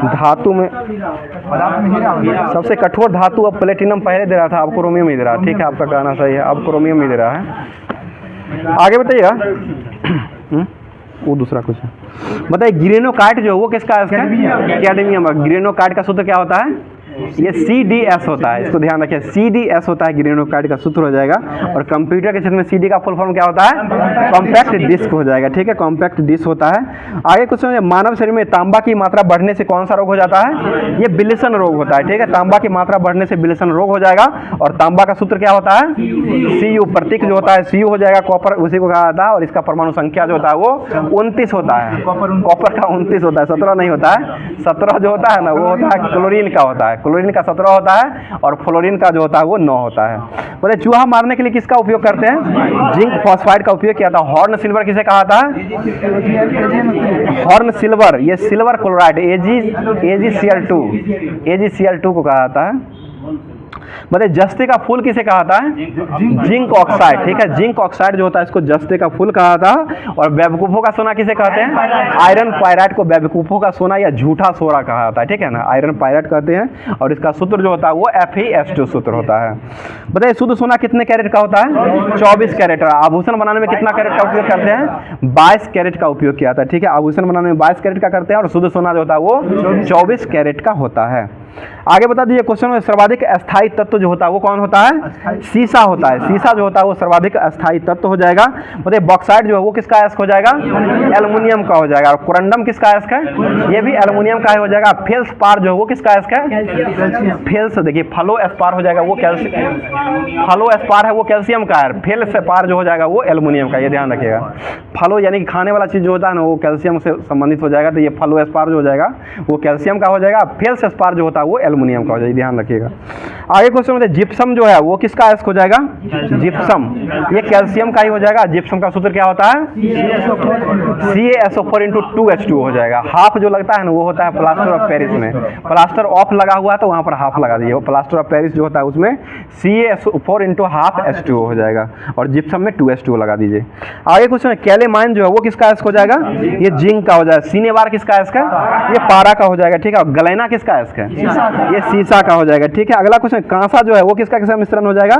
धातु में पदार्थ में हीरा हो जाएगा। सबसे कठोर धातु अब प्लेटिनम पहले दे रहा था, अब क्रोमियम ही दे रहा है। ठीक है, आपका कहना सही है, अब क्रोमियम ही दे रहा है। आगे बताइएगा वो दूसरा कुछ है। बताइए ग्रेनोकार्ड जो है वो किसका है? कैडमियम। ग्रेनोकार्ड का सूत्र क्या होता है? ये CDS होता है, इसको ध्यान रखिए, CDS होता है ग्रेनोकार्ड का सूत्र हो जाएगा। और कंप्यूटर के क्षेत्र में CD का फुल फॉर्म क्या होता है? कॉम्पैक्ट डिस्क हो जाएगा, ठीक है, कॉम्पैक्ट डिस्क होता है। आगे कुछ मानव शरीर में तांबा की मात्रा बढ़ने से कौन सा रोग हो जाता है? ये विल्सन रोग होता है, ठीक है, तांबा की मात्रा बढ़ने से विल्सन रोग हो जाएगा। और तांबा का सूत्र क्या होता है? Cu, प्रतीक जो होता है Cu हो जाएगा, कॉपर उसी को कहा जाता है। और इसका परमाणु संख्या जो होता है वो 29 होता है, कॉपर का 29 होता है, 17 नहीं होता है। 17 जो होता है ना वो होता है क्लोरीन का होता है, क्लोरीन का 17 होता है और फ्लोरीन का जो होता है वो 9 होता है। बोले चूहा मारने के लिए किसका उपयोग करते हैं? जिंक फॉस्फाइड का उपयोग किया था। हॉर्न सिल्वर किसे कहा था? हॉर्न सिल्वर, ये सिल्वर क्लोराइड AgCl2 को कहा जाता है। मतलब जस्ते का फूल किसे कहा था? जिंक ऑक्साइड, ठीक है, जिंक ऑक्साइड जो होता है इसको जस्ते का फूल कहा था। और बेवकूफों का सोना किसे कहते हैं? आयरन पायराइट को बेवकूफों का सोना या झूठा सोना कहा जाता है, ठीक है ना, आयरन पायराइट कहते हैं। और इसका सूत्र जो होता है वो FeS2 सूत्र होता है। बताइए शुद्ध सोना कितने कैरेट का होता है? 24 कैरेट। आभूषण बनाने में कितना कैरेट का उपयोग करते हैं? 22 कैरेट का उपयोग किया जाता है, ठीक है, आभूषण बनाने में 22 कैरेट का करते हैं। और शुद्ध सोना जो होता है वो 24 कैरेट का होता है। आगे बता दीजिए क्वेश्चन में सर्वाधिक अस्थायी तत्व जो होता है वो कौन होता है? सीसा होता है। सीसा जो होता है वो सर्वाधिक अस्थायी तत्व हो जाएगा। बताइए बॉक्साइट जो है वो किसका अयस्क हो जाएगा? एल्युमिनियम का हो जाएगा। और कोरंडम किसका अयस्क है? ये भी एल्युमिनियम का हो जाएगा। फेल्सपार जो है वो किसका अयस्क है? फेल्स, देखिए फ्लोएस्पार हो जाएगा वो कैल्शियम, फ्लोएस्पार है वो कैल्शियम का है। फेल्सपार जो हो जाएगा वो एल्युमिनियम का, ये ध्यान रखिएगा। फ्लो यानी कि खाने वाला चीज जो होता है ना वो कैल्शियम से संबंधित हो जाएगा, तो ये फ्लोएस्पार जो हो जाएगा वो कैल्शियम का हो जाएगा। फेल्सपार जो होता है वो एल्युमिनियम का हो जाएगा, ध्यान रखिएगा। आगे क्वेश्चन में जिप्सम जो है वो किसका अयस्क हो जाएगा? जिप्सम, ये कैल्शियम का ही हो जाएगा। जिप्सम का सूत्र क्या होता है? CaSO4 × 2H2 हो जाएगा। हाफ जो लगता है ना वो होता है प्लास्टर ऑफ पेरिस में, प्लास्टर ऑफ लगा हुआ है तो वहाँ पर हाफ लगा दीजिए। प्लास्टर ऑफ पेरिस जो होता है उसमें CaSO4 × ½ H2O हो जाएगा। और जिप्सम में 2H2O लगा दीजिए। आगे क्वेश्चन है कैलेमाइन जो है वो किसका अयस्क हो जाएगा? ये जिंक का हो जाएगा। सीनेबार किसका अयस्क है? ये पारा का हो जाएगा, ठीक है। और गलैना किसका अयस्क है? ये सीसा का हो जाएगा, ठीक है। अगला क्वेश्चन कांसा जो है वो किसका किसका मिश्रण हो जाएगा?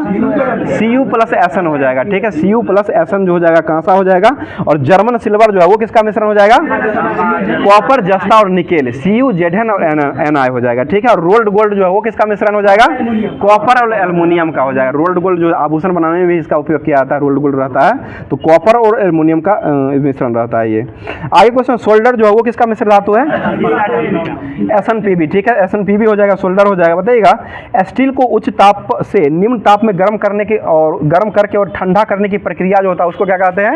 Cu+Sn हो जाएगा, ठीक है, Cu+Sn जो हो जाएगा कांसा हो जाएगा। और जर्मन सिल्वर जो है वो किसका मिश्रण हो जाएगा? कॉपर, जस्ता और निकेल, CuZn और Ni हो जाएगा, ठीक है। और रोल्ड गोल्ड जो है वो किसका मिश्रण हो जाएगा? कॉपर और एल्युमिनियम का हो जाएगा। रोल्ड गोल्ड जो आभूषण बनाने में भी इसका उपयोग किया जाता है, रोल्ड गोल्ड रहता है, तो कॉपर और एल्युमिनियम का मिश्रण रहता है ये। आगे क्वेश्चन सोल्डर जो है वो किसका मिश्रण धातु है? SnPb, ठीक है, SnPb हो जाएगा, सोल्डर हो जाएगा। बताइएगा स्टील को उच्च ताप से निम्न ताप में गर्म करने की और गर्म करके और ठंडा करने की प्रक्रिया जो होता है उसको क्या कहते हैं?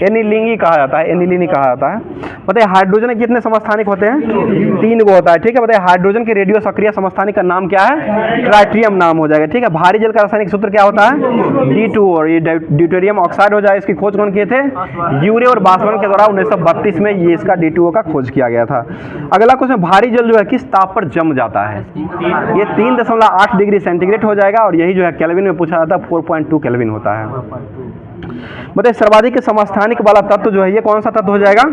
एनिलिंगी कहा जाता है, एनिलिनी कहा जाता है। बताइए हाइड्रोजन के कितने समस्थानिक होते हैं? 3 को होता है, ठीक है। बताइए हाइड्रोजन के रेडियो सक्रिय समस्थानिक का नाम क्या है? ट्राइट्रियम नाम हो जाएगा, ठीक है। भारी जल का रासायनिक सूत्र क्या होता है? D2। और ये ड्यूटेरियम ऑक्साइड हो जाएगा। इसकी खोज कौन किए थे? यूरे और बासवन के द्वारा 1932 में ये इसका D2O का खोज किया गया था। अगला क्वेश्चन भारी जल जो है किस ताप पर जम जाता है? ये 3.8 डिग्री सेंटीग्रेड हो जाएगा। और यही जो है केल्विन में पूछा जाता है 4.2 केल्विन होता है। बताइए सर्वाधिक समस्थानिक वाला तत्व जो है ये कौन सा तत्व हो जाएगा?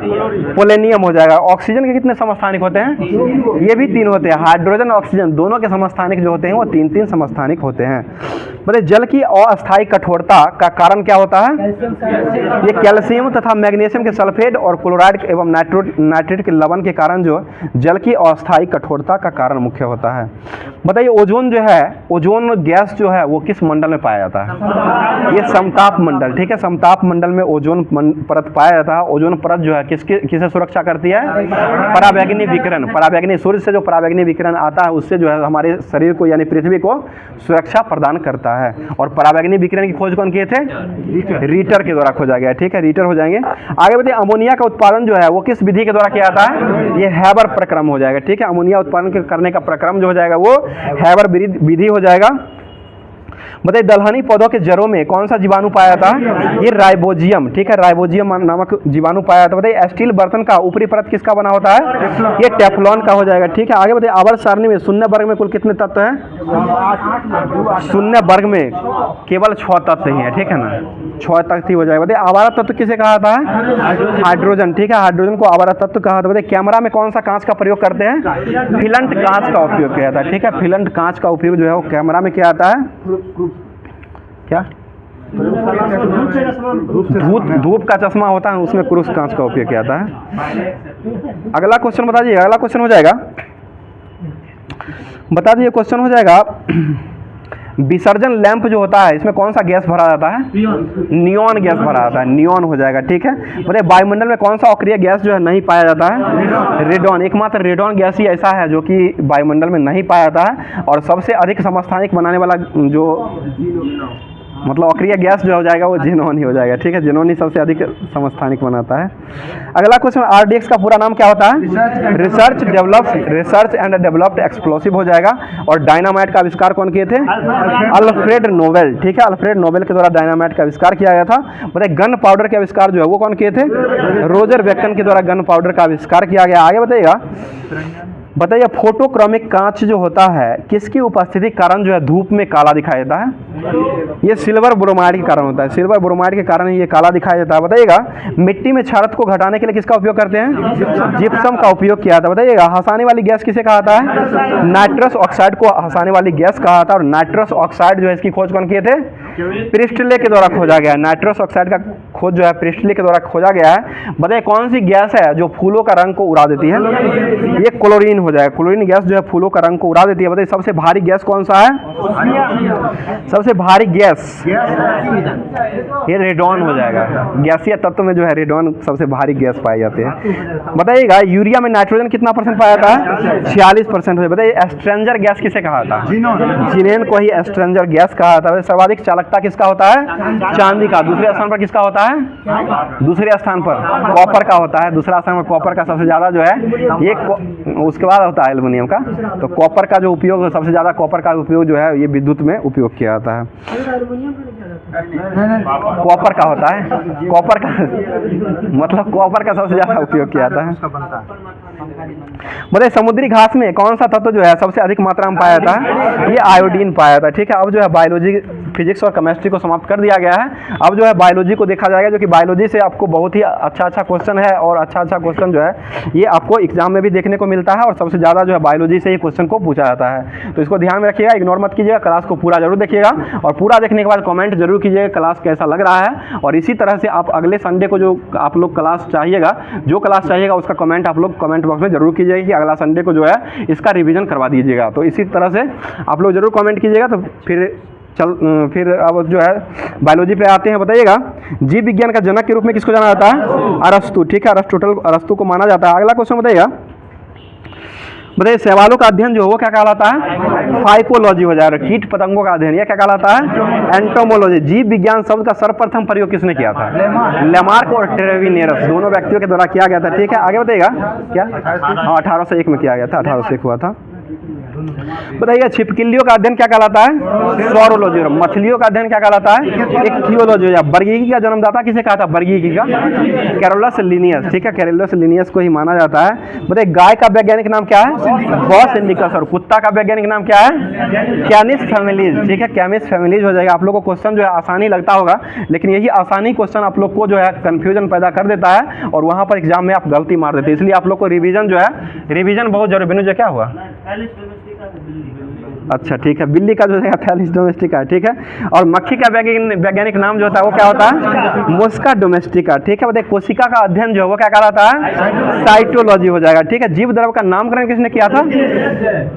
पोलेनियम हो जाएगा। ऑक्सीजन के कितने समस्थानिक होते हैं? ये भी 3 होते हैं। हाइड्रोजन ऑक्सीजन दोनों के समस्थानिक जो होते हैं वो 3-3 समस्थानिक होते हैं। बताइए जल की अस्थायी कठोरता का कारण क्या होता है? ये कैल्शियम तथा मैग्नीशियम के सल्फेट और क्लोराइड एवं नाइट्रेट के लवण के कारण जो जल की अस्थायी कठोरता का कारण मुख्य होता है। बताइए ओजोन जो है, ओजोन गैस जो है वो किस मंडल में पाया जाता है? ये समताप मंडल, ठीक है, समताप मंडल में ओजोन परत पाया जाता है। ओजोन परत जो है किसे सुरक्षा करती है? पराबैंगनी विकिरण। पराबैंगनी सूर्य से जो पराबैंगनी विकिरण आता है उससे जो है हमारे शरीर को यानी पृथ्वी को सुरक्षा प्रदान करता है। और पराबैंगनी विकिरण की खोज कौन किए थे? रीटर के द्वारा खोजा गया, ठीक है, रीटर हो जाएंगे। आगे बताइए अमोनिया का उत्पादन जो है वो किस विधि के द्वारा किया जाता है? ये हैबर प्रक्रम हो जाएगा, ठीक है। अमोनिया उत्पादन करने का प्रक्रम जो हो जाएगा वो हैबर विधि हो जाएगा। बताइए दलहनी पौधों के जड़ों में कौन सा जीवाणु पाया जाता है? ये राइबोजियम, ठीक है, राइबोजियम नामक जीवाणु पाया जाता है। बताइए स्टील बर्तन का ऊपरी परत किसका बना होता है? ये टेफ्लॉन का हो जाएगा, ठीक है। आगे बताइए आवर्त सारणी में शून्य वर्ग में कुल कितने तत्व हैं? शून्य वर्ग में केवल 6 तत्व ही है, ठीक है ना, 6 तत्व ही हो जाएगा। बताइए आवारा तत्व किसे कहा जाता है? हाइड्रोजन, ठीक है, हाइड्रोजन को आवारा तत्व कहा जाता है। बताइए कैमरा में कौन सा कांच का प्रयोग करते हैं? फिलंट कांच का उपयोग किया जाता है, ठीक है, फिलंट कांच का उपयोग जो है वो कैमरा में किया जाता है। क्या धूप का चश्मा होता है, उसमें क्रूस कांच का उपयोग किया जाता है। अगला क्वेश्चन बता दीजिए, अगला क्वेश्चन हो जाएगा, बता दीजिए क्वेश्चन हो जाएगा, विसर्जन लैंप जो होता है इसमें कौन सा गैस भरा जाता है? नियॉन गैस भरा जाता है, नियॉन हो जाएगा। ठीक है, बताइए वायुमंडल में कौन सा अक्रिय गैस जो है नहीं पाया जाता है? रेडॉन। एकमात्र रेडॉन गैस ही ऐसा है जो कि वायुमंडल में नहीं पाया जाता है, और सबसे अधिक समस्थानिक बनाने वाला जो मतलब अक्रिय गैस जो हो जाएगा वो जेनॉन ही हो जाएगा। ठीक है, जेनॉन ही सबसे अधिक समस्थानिक बनाता है। अगला क्वेश्चन, आरडीएक्स का पूरा नाम क्या होता है? रिसर्च एंड डेवलप्ड एक्सप्लोसिव हो जाएगा। और डायनामाइट का आविष्कार कौन किए थे? Alfred Nobel. ठीक है, अल्फ्रेड नोबेल के द्वारा डायनामाइट का आविष्कार किया गया था। बताइए गन पाउडर के आविष्कार जो है वो कौन किए थे? रोजर बेकन के द्वारा गन पाउडर का आविष्कार किया गया। आगे बताइएगा, बताइए फोटोक्रोमिक कांच जो होता है किसकी उपस्थिति के कारण जो है धूप में काला दिखाई देता है? ये सिल्वर ब्रोमाइड के कारण होता है, सिल्वर ब्रोमाइड के कारण ये काला दिखाई देता है। बताइएगा मिट्टी में क्षारत को घटाने के लिए किसका उपयोग करते हैं? जिप्सम का उपयोग किया था। बताइएगा हंसाने वाली गैस किसे कहा था है? नाइट्रस ऑक्साइड को हंसाने वाली गैस कहा था। और नाइट्रस ऑक्साइड जो है इसकी खोज कौन किए थे? प्रिस्टले के द्वारा खोजा गया है। नाइट्रस ऑक्साइड का खोज जो है प्रिस्टले के द्वारा खोजा गया है। बताइए कौन सी गैस है जो फूलों का रंग को उड़ा देती है? ये क्लोरीन हो जाएगा। क्लोरीन गैस जो है फूलों का रंग को उड़ा देती है। बताइए सबसे भारी गैस कौन सा है? सबसे भारी गैस ये रेडॉन हो जाएगा। गैसीय तत्व में जो है रेडॉन सबसे भारी गैस पाई जाती है। बताइएगा यूरिया में नाइट्रोजन कितना % पाया जाता है? 46% है। बताइए एस्ट्रेंजर गैस किसे कहा था? जिनेन को ही एस्ट्रेंजर गैस कहा था। सर्वाधिक चालकता किसका होता है? चांदी का। दूसरे स्थान पर किसका होता है? दूसरे स्थान पर कॉपर का होता है। दूसरा स्थान पर कॉपर का सबसे ज्यादा जो है ये, उसके बाद होता है एल्युमिनियम का। तो कॉपर का जो उपयोग सबसे ज्यादा कॉपर का उपयोग जो है ये विद्युत में उपयोग किया जाता है। कॉपर का होता है, कॉपर का मतलब कॉपर का सबसे ज्यादा उपयोग किया जाता है। बताइए समुद्री घास में कौन सा तत्व जो है सबसे अधिक मात्रा में पाया जाता है? ये आयोडीन पाया जाता है। ठीक है, अब जो है बायोलॉजी, फिजिक्स और केमिस्ट्री को समाप्त कर दिया गया है। अब जो है बायोलॉजी को देखा जाएगा, जो कि बायोलॉजी से आपको बहुत ही अच्छा क्वेश्चन है, और अच्छा क्वेश्चन जो है ये आपको एग्जाम में भी देखने को मिलता है, और सबसे ज़्यादा जो है बायोलॉजी से ही क्वेश्चन को पूछा जाता है। तो इसको ध्यान में रखिएगा, इग्नोर मत कीजिएगा, क्लास को पूरा जरूर देखिएगा, और पूरा देखने के बाद कमेंट जरूर कीजिएगा क्लास कैसा लग रहा है। और इसी तरह से आप अगले संडे को जो आप लोग क्लास चाहिएगा, जो क्लास चाहिएगा उसका कमेंट आप लोग कमेंट बॉक्स में जरूर कीजिएगा कि अगला संडे को जो है इसका रिवीजन करवा दीजिएगा। तो इसी तरह से आप लोग जरूर कमेंट कीजिएगा। तो फिर अब जो है बायोलॉजी पे आते हैं। बताइएगा जीव विज्ञान का जनक के रूप में किसको जाना जाता है? अरस्तु। ठीक है, अरस्तु को माना जाता है। अगला क्वेश्चन बताइएगा, बताइए शैवालों का अध्ययन जो है वो क्या कहलाता है? फाइकोलॉजी हो जाएगा। कीट पतंगों का अध्ययन यह क्या कहलाता है? एंटोमोलॉजी। जीव विज्ञान शब्द का सर्वप्रथम प्रयोग किसने किया था? लेमार्क और ट्रेविनेरस दोनों व्यक्तियों के द्वारा किया गया था। ठीक है, आगे बताइएगा क्या? हाँ 1801 में किया गया था, 1801 हुआ था। बताइए छिपकलियों का अध्ययन क्या कहलाता है? सौरोलॉजी। मछलियों का अध्ययन क्या कहलाता है? इक्थियोलॉजी। वर्गीकी का जन्मदाता किसे कहा था? वर्गीकी का कैरोलस लिनियस। ठीक है, कैरोलस लिनियस को ही माना जाता है। बताइए गाय का वैज्ञानिक नाम क्या है? Bos indicus. और कुत्ता का वैज्ञानिक नाम क्या है? कैनिस फैमिलीज। ठीक है, कैनिस फैमिलीज हो जाएगा। आप लोग को क्वेश्चन जो है आसानी लगता होगा, लेकिन यही आसानी क्वेश्चन आप लोग को जो है कंफ्यूजन पैदा कर देता है, और वहां पर एग्जाम में आप गलती मार देते हैं। इसलिए आप लोग को रिवीजन जो है, रिवीजन बहुत जरूरी। बिनु जो क्या हुआ? अच्छा ठीक है, बिल्ली का जो है थैलिस डोमेस्टिका। ठीक है, और मक्खी का वैज्ञानिक नाम जो होता है वो क्या होता है? मुस्का डोमेस्टिका। ठीक है, बताइए कोशिका का अध्ययन जो है वो क्या कहलाता है? साइटोलॉजी हो जाएगा। ठीक है, जीव द्रव का नामकरण किसने किया था?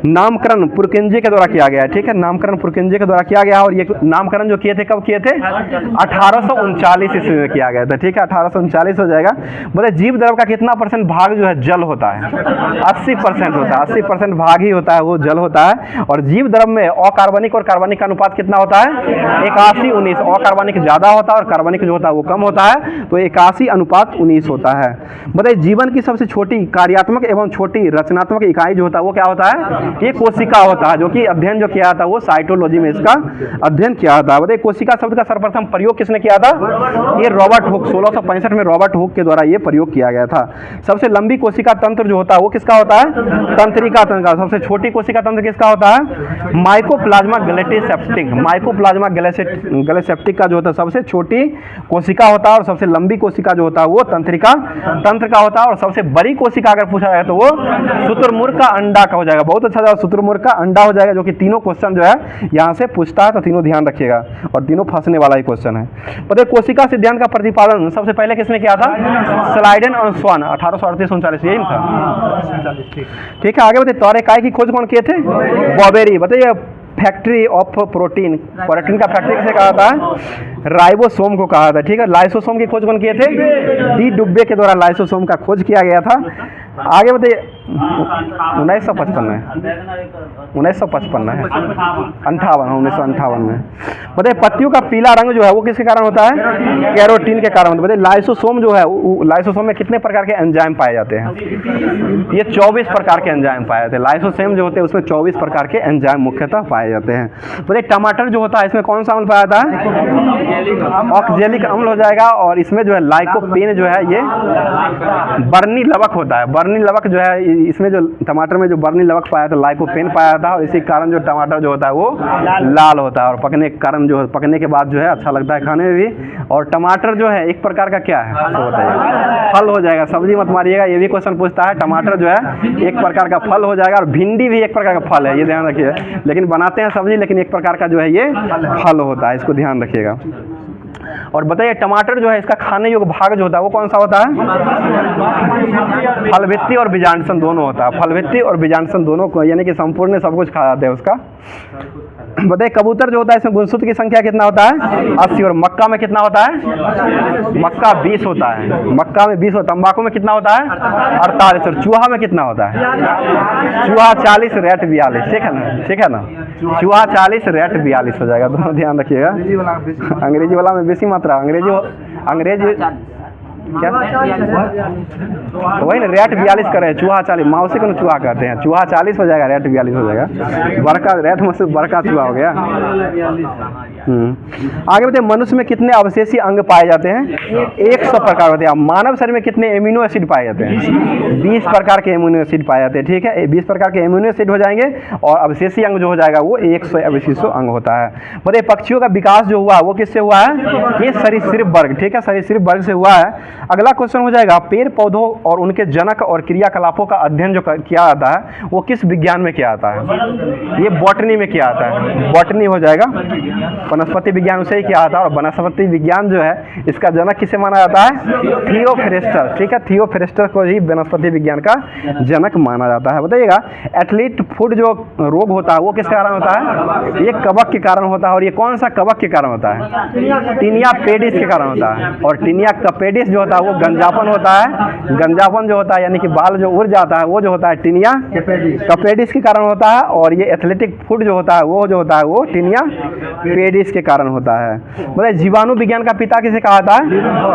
नामकरण पुरकिंजे के द्वारा किया गया है। ठीक है, नामकरण पुरकिंजे के द्वारा किया गया, और ये नामकरण जो किए थे कब किए थे? 1839 ईस्वी में किया गया था। ठीक है, 1839 हो जाएगा। बताइए जीव द्रव का कितना % भाग जो है जल होता है? 80% होता है। 80% भाग ही होता है वो जल होता है। और जीव द्रव में अकार्बनिक और कार्बनिक का अनुपात कितना होता है? 81-19। अकार्बनिक ज्यादा होता है और कार्बनिक जो होता है वो कम होता है, तो 81:19 होता है। बताइए जीवन की सबसे छोटी कार्यात्मक एवं छोटी रचनात्मक इकाई जो होता है वो क्या होता है? ये कोशिका होता है, जो कि अध्ययन जो किया था वो साइटोलॉजी में इसका अध्ययन किया था। बताइए कोशिका शब्द का सर्वप्रथम प्रयोग किसने किया था? ये रॉबर्ट हुक। 1665 में रॉबर्ट हुक के द्वारा ये प्रयोग किया गया था। सबसे लंबी कोशिका तंत्र जो होता है वो किसका होता है? तंत्रिका तंत्र का। सबसे छोटी कोशिका तंत्र किसका होता है? माइकोप्लाज्मा गैलेटिसेप्टिक, माइकोप्लाज्मा गैलेसेप्टिक का जो होता है सबसे छोटी कोशिका होता है और सबसे लंबी कोशिका जो होता है वो तंत्रिका तंत्र का होता है, और सबसे बड़ी कोशिका अगर पूछा जाए तो वो शुतुरमुर्ग का अंडा का हो जाएगा। बहुत अच्छा जवाब शुतुरमुर्ग का अंडा हो जाएगा, जो कि तीनों क्वेश्चन जो है यहाँ से पूछता है, तो तीनों ध्यान रखिएगा और तीनों फंसने वाला ही क्वेश्चन है। पता है कोशिका सिद्धांत का प्रतिपादन सबसे पहले किसने किया था? स्लाइडेन और स्वान, 1838-39 यही था। ठीक है, आगे बताइए तौरेकाई की खोज कौन किए थे? बॉबेरी। बताइए फैक्ट्री ऑफ प्रोटीन, प्रोटीन का फैक्ट्री किसे कहा था? राइबोसोम को कहा था। ठीक है, लाइसोसोम की खोज कौन किए थे? डी डुब्बे के द्वारा लाइसोसोम का खोज किया गया था। आगे बताइए 1955 में, 1955 है, 1958 में। बताइए पत्तियों का पीला रंग जो है वो किसके कारण होता है? कैरोटीन के कारण होता है। बताइए लाइसोसोम जो है, लाइसोसोम में कितने प्रकार के एंजाइम पाए जाते हैं? ये 24 प्रकार के एंजाइम पाए जाते हैं। लाइसोसोम जो होते हैं उसमें 24 प्रकार के एंजाइम मुख्यतः पाए जाते हैं। बताइए टमाटर जो होता है इसमें कौन सा अम्ल पाया जाता है? ऑक्जेलिक अम्ल हो जाएगा, और इसमें जो है लाइकोपेन जो है ये बर्नी लवक होता है। बर्नी लवक जो है इसमें जो टमाटर में जो बर्नी लवक पाया था लाइकोपेन पाया था, और इसी कारण जो टमाटर जो होता है वो लाल होता है, और पकने के कारण जो पकने के बाद जो है अच्छा लगता है खाने में भी। और टमाटर जो है एक प्रकार का क्या है तो बताइए? फल हो जाएगा। सब्जी मत मारिएगा, ये भी क्वेश्चन पूछता है। टमाटर जो है एक प्रकार का फल हो जाएगा, और भिंडी भी एक प्रकार का फल है, ये ध्यान रखिए। लेकिन बनाते हैं सब्जी, लेकिन एक प्रकार का जो है ये फल होता है, इसको ध्यान रखिएगा। और बताइए टमाटर जो है इसका खाने योग्य भाग जो होता है वो कौन सा होता है? फलभित्ति और बीजांडसन दोनों होता है। फलभित्ति और बीजांडसन दोनों को, यानी कि संपूर्ण सब कुछ खा जाते हैं उसका। बताइए कबूतर जो होता है इसमें गुणसूत्र की संख्या कितना होता है? 80। और मक्का में कितना होता है? मक्का 20 होता है। मक्का में 20 होता है। तंबाकू में कितना होता है? 48। और चूहा में कितना होता है? चूहा 40, रेट 42। ठीक है ना? ठीक है ना? चूहा 40, रेट 42 हो जाएगा, दोनों ध्यान रखिएगा। अंग्रेजी वाला में बेसी मात्रा, अंग्रेजी क्या तो वही ना, रेट 42 करे, चूहा 40, माउसी को चूहा कहते हैं। चूहा 40 हो जाएगा, रेट 42 हो जाएगा। बड़का रेट में से बड़का चूहा हो गया। आगे बताइए मनुष्य में कितने अवशेषी अंग पाए जाते हैं? 100 प्रकार होते हैं। मानव शरीर में कितने एमिनो एसिड पाए जाते हैं? 20 प्रकार के एमिनो एसिड पाए जाते हैं। ठीक है, 20 प्रकार के एमिनो एसिड हो जाएंगे, और अवशेषी अंग जो हो जाएगा वो 100 अवशेषों अंग होता है। बताइए पक्षियों का विकास जो हुआ वो किससे हुआ है? ये सरीसृप वर्ग। ठीक है, सरीसृप वर्ग से हुआ है। अगला क्वेश्चन हो जाएगा पेड़ पौधों और उनके जनक और क्रियाकलापों का अध्ययन जो किया जाता है वो किस विज्ञान में किया जाता है? ये बॉटनी में किया जाता है। बॉटनी हो जाएगा। वनस्पति विज्ञान उसे ही किया जाता है, और वनस्पति विज्ञान जो है इसका जनक किसे माना जाता है? थियोफ्रेस्टर। ठीक है, थियोफ्रेस्टर को ही वनस्पति विज्ञान का जनक माना जाता है। बताइएगा एथलीट फुट जो रोग होता है वो किस कारण होता है? ये कवक के कारण होता है। और ये कौन सा कवक के कारण होता है? टीनिया पेडिस के कारण होता है। और टीनिया कपेडिस जो होता है वो गंजापन होता है। गंजापन जो होता है यानी कि बाल जो उड़ जाता है वो जो होता है टीनिया कपेडिस के कारण होता है। और ये एथलेटिक फुट जो होता है वो जो होता है वो टीनिया पेडिस के कारण होता है। बताइए जीवाणु विज्ञान का पिता किसे कहा था?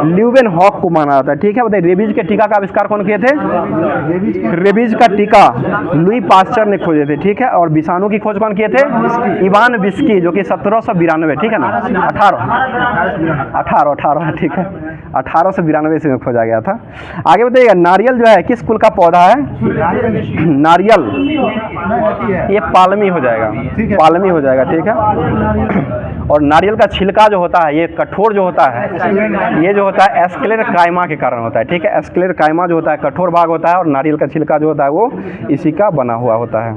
ल्यूवेनहॉक को माना जाता है। ठीक है, बताइए रेबीज के टीका का आविष्कार कौन किए थे? रेबीज का टीका लुई पास्चर ने खोजे थे। ठीक है, और विषाणु की खोज कौन किए थे? इवान विस्की, जो कि 1792। ठीक है ना? 18 ठीक है, 1892 से खोजा गया था। आगे बताइएगा नारियल जो है किस कुल का पौधा है? नारियल ये पालमी हो जाएगा। पालमी हो जाएगा। ठीक है, और नारियल का छिलका जो होता है ये कठोर जो होता है, ये जो होता है एस्क्लेरकाइमा के कारण होता है। ठीक है, एस्क्लेरकाइमा जो होता है कठोर भाग होता है, और नारियल का छिलका जो होता है वो इसी का बना हुआ होता है।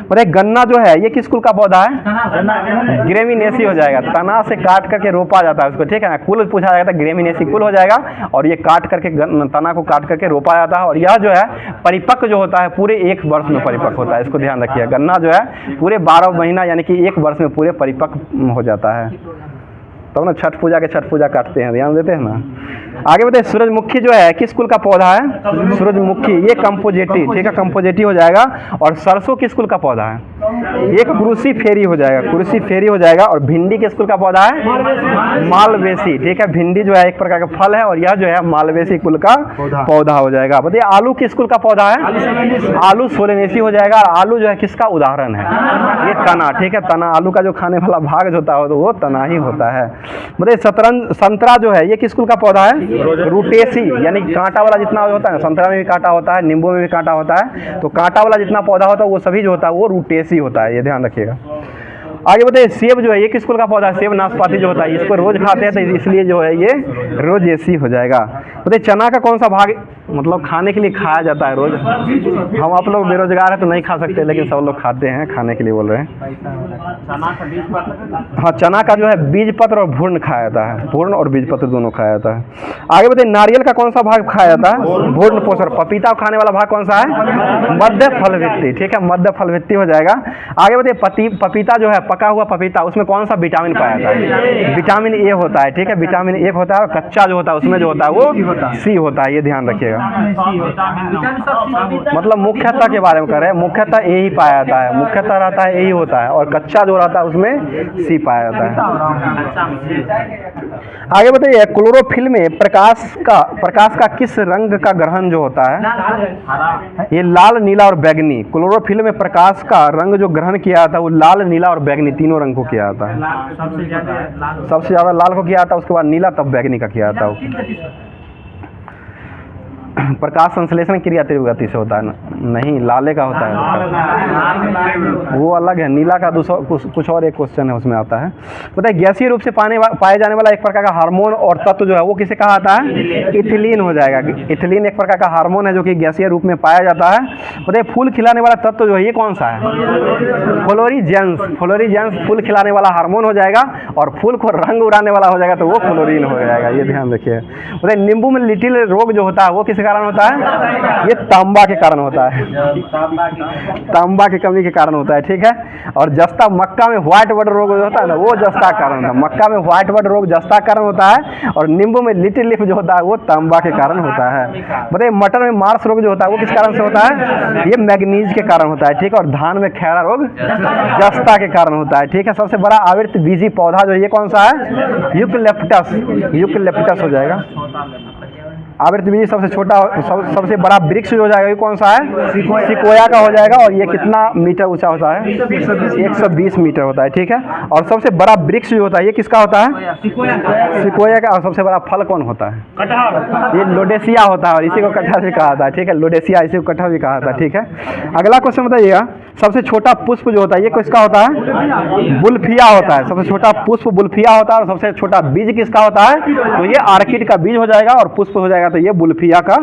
बताइए गन्ना जो है ये किस कुल का पौधा है? ग्रेमिनेसी हो जाएगा। तना से काट करके रोपा जाता है उसको। ठीक है ना? कुल पूछा जाएगा तो ग्रेमिनेसी कुल हो जाएगा, और ये काट करके तना को काट करके रोपा जाता है। और यह जो है परिपक्व जो होता है पूरे 1 वर्ष में परिपक्व होता है। इसको ध्यान रखिए, गन्ना जो है पूरे 12 महीना यानी कि 1 वर्ष में पूरे परिपक्व हो जाता है। तब ना छठ पूजा काटते हैं, ध्यान देते हैं ना। आगे बताइए सूरजमुखी जो है किस कुल का पौधा है? सूरजमुखी ये कंपोजेटी। ठीक है, कंपोजेटी हो जाएगा। और सरसों किस कुल का पौधा है? ये क्रूसीफेरी हो जाएगा। क्रूसीफेरी हो जाएगा। और भिंडी किस कुल का पौधा है? मालवेसी। ठीक है, भिंडी जो है एक प्रकार का फल है, और यह जो है मालवेसी कुल का पौधा हो जाएगा। बताइए आलू किस कुल का पौधा है? आलू सोलेनेसी हो जाएगा। और आलू जो है किसका उदाहरण है? ये तना। ठीक है, तना आलू का जो खाने वाला भाग जो होता है वो तना ही होता है। बताइए संतरा जो है ये किस कुल का पौधा है? रूटेसी, यानी कांटा वाला जितना होता है ना, संतरा में भी कांटा होता है, नींबू में भी कांटा होता है, तो कांटा वाला जितना पौधा होता है वो सभी जो होता है वो रूटेसी सी होता है, ये ध्यान रखिएगा। आगे बताइए, सेब जो है ये किस कुल का पौधा है? सेब नाशपाती जो होता है, इसको रोज खाते हैं तो इसलिए जो है ये रोज एसी हो जाएगा। बताइए, चना का कौन सा भाग मतलब खाने के लिए खाया जाता है रोज? हम आप लोग बेरोजगार हैं तो नहीं खा सकते, लेकिन सब लोग खाते हैं, खाने के लिए बोल रहे हैं। हाँ, चना का जो है बीज पत्र और भूर्ण खाया जाता है, भूर्ण और बीज पत्र दोनों खाया जाता है। आगे बताइए, नारियल का कौन सा भाग खाया जाता है? भूर्ण पोषण। पपीता खाने वाला भाग कौन सा है? मध्य फल भित्ति, ठीक है, मध्य फल भित्ति हो जाएगा। आगे बताइए, पपीता जो है पका हुआ पपीता, उसमें कौन सा विटामिन पाया जाता है? विटामिन ए होता है, ठीक है, विटामिन ए होता है। और कच्चा जो होता है उसमें जो होता है वो सी होता है, ये ध्यान रखिएगा। मतलब मुख्यतः के बारे में कह रहे हैं, मुख्यतः ए ही पाया जाता है, मुख्यतः रहता है यही होता है, और कच्चा जो रहता है उसमें सी पाया जाता है। आगे बताइए, क्लोरोफिल में प्रकाश का किस रंग का ग्रहण जो होता है? ये लाल, नीला और बैगनी। क्लोरोफिल में प्रकाश का रंग जो ग्रहण किया जाता है वो लाल, नीला और बैगनी तीनों रंग को किया जाता है। सबसे ज्यादा लाल को किया जाता है, उसके बाद नीला, तब बैगनी का किया जाता है। प्रकाश संश्लेषण क्रिया तीव्र गति से होता है, नहीं लाले का होता है, वो अलग है। नीला का दूसरा कुछ और एक क्वेश्चन है उसमें आता है। बताइए, गैसीय रूप से पाए जाने वाला एक प्रकार का हार्मोन और तत्व जो है वो किसे कहा जाता है? इथिलीन हो जाएगा। इथिलीन एक प्रकार का हार्मोन है जो कि गैसीय रूप में पाया जाता है। बताइए, फूल खिलाने वाला तत्व जो है ये कौन सा है? फ्लोरीजेंस। फ्लोरीजेंस फूल खिलाने वाला हार्मोन हो जाएगा, और फूल को रंग उड़ाने वाला हो जाएगा तो वो फ्लोरीन हो जाएगा, ये ध्यान रखिए। बताइए, नींबू में लिटिल रोग जो होता है वो किस कारण होता है? ये तांबा के कारण होता है, तांबा की कमी के कारण होता है, ठीक है। और जस्ता, मक्का में व्हाइट बड रोग जो होता है ना वो जस्ता कारण होता है, मक्का में व्हाइट बड रोग जस्ता कारण होता है, और नींबू में लिटिल लीफ जो होता है वो तांबा के कारण होता है। बताइए, मटर में मार्स रोग जो होता है वो किस कारण से होता है? ये मैग्नीज के कारण होता है, ठीक है। और धान में खैरा रोग जस्ता के कारण होता है, ठीक है। सबसे बड़ा आवृत बीजी पौधा जो ये कौन सा है? यूकलिप्टस। यूकलिप्टस हो जाएगा आवृत बीजी। सबसे छोटा सबसे बड़ा वृक्ष जो हो जाएगा ये कौन सा है? सिकोया का हो जाएगा, और ये कितना मीटर ऊंचा होता है? 120 मीटर होता है, ठीक है। और सबसे बड़ा वृक्ष जो होता है ये किसका होता है? सिकोया का। और सबसे बड़ा फल कौन होता है? ये लोडेसिया होता है, और इसी को कटहल भी कहा जाता है, ठीक है। लोडेसिया, इसी को कटहल भी कहा जाता है, ठीक है। अगला क्वेश्चन बताइएगा, सबसे छोटा पुष्प जो होता है ये किसका होता है? बुल्फिया होता है। सबसे छोटा पुष्प बुल्फिया होता है, और सबसे छोटा बीज किसका होता है? तो ये आर्किड का बीज हो जाएगा, और पुष्प हो जाएगा तो ये बुल्फिया का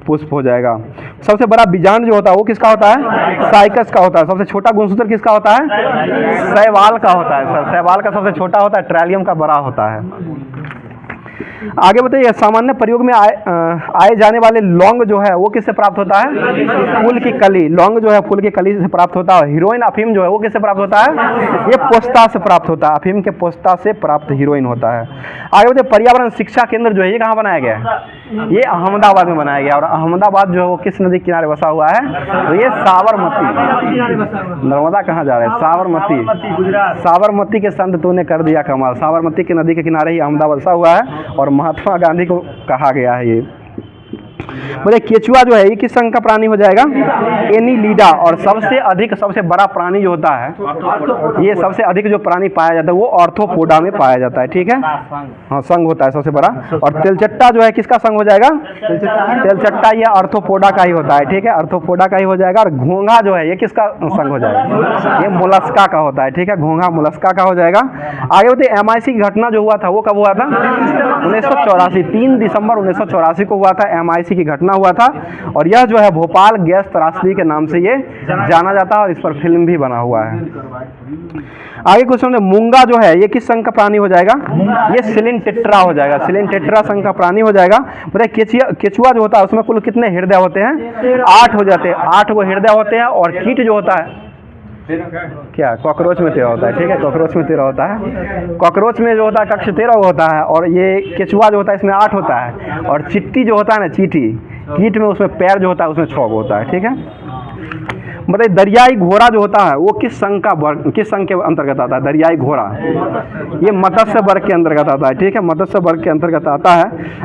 पुष्प हो जाएगा। सबसे बड़ा बीजांड जो होता है वो किसका होता है? साइकस का होता है। सबसे छोटा गुणसूत्र किसका होता है? शैवाल का होता है। शैवाल का सबसे छोटा होता है, ट्रायलियम का बड़ा होता है। आगे बताइए, सामान्य प्रयोग में आए जाने वाले लौंग जो है वो किससे प्राप्त होता है? फूल की कली। लौंग जो है फूल की कली से प्राप्त होता है। हीरोइन अफीम जो है वो किससे प्राप्त होता है? ये पोस्ता से प्राप्त होता है, अफीम के पोस्ता से प्राप्त हीरोइन होता है। आगे बताइए, पर्यावरण शिक्षा केंद्र जो है ये कहाँ बनाया गया है? ये अहमदाबाद में बनाया गया। और अहमदाबाद जो है वो किस नदी किनारे बसा हुआ है? तो ये साबरमती। नर्मदा कहाँ जा रहे हैं? साबरमती। साबरमती के संत तूने कर दिया कमाल। साबरमती के नदी के किनारे ही अहमदाबाद बसा हुआ है, और महात्मा गांधी को कहा गया है ये। बोले, केचुआ जो है ये किस संघ का प्राणी हो जाएगा? एनीलिडा। और सबसे बड़ा प्राणी जो होता है, ये सबसे अधिक जो प्राणी पाया जाता है वो ऑर्थोपोडा में पाया जाता है, ठीक है। हाँ, संघ होता है सबसे बड़ा। और तेलचट्टा जो है किसका संघ हो जाएगा? तेलचट्टा ये ऑर्थोपोडा का ही होता है, ठीक है, ऑर्थोपोडा का ही हो जाएगा। और घोंघा जो है ये किसका संघ हो जाएगा? ये मोलस्का का होता है, ठीक है, घोंघा मोलस्का का हो जाएगा। आगे बताइए, MIC की घटना जो हुआ था वो कब हुआ था? 1984, 3 दिसंबर 1984 को हुआ था, MIC की घटना हुआ था। और यह जो है भोपाल गैस त्रासदी के नाम से ये जाना जाता है, और इस पर फिल्म भी बना हुआ है। आगे क्वेश्चन है, मूंगा जो है ये किस संघ का प्राणी हो जाएगा? ये सिलिनटेट्रा हो जाएगा, सिलिनटेट्रा संघ का प्राणी हो जाएगा। बताइए, केचुआ जो होता है उसमें कुल कितने हृदय होते हैं? 8 हो जाते हैं, 8 वो हृदय होते हैं। और कीट जो होता है क्या? कॉकरोच में 13 होता है, ठीक है, कॉकरोच में 13 होता है। कॉकरोच में जो होता है कक्ष 13 होता है, और ये केचुआ जो होता है इसमें 8 होता है। और चिट्टी जो होता है ना, चीटी कीट में, उसमें पैर जो होता है उसमें 6 होता है, ठीक है। बताइए, दरियाई घोड़ा जो होता है वो किस संघ के अंतर्गत आता है? दरियाई घोड़ा ये मत्स्य वर्ग के अंतर्गत आता है, ठीक है, मत्स्य वर्ग के अंतर्गत आता है।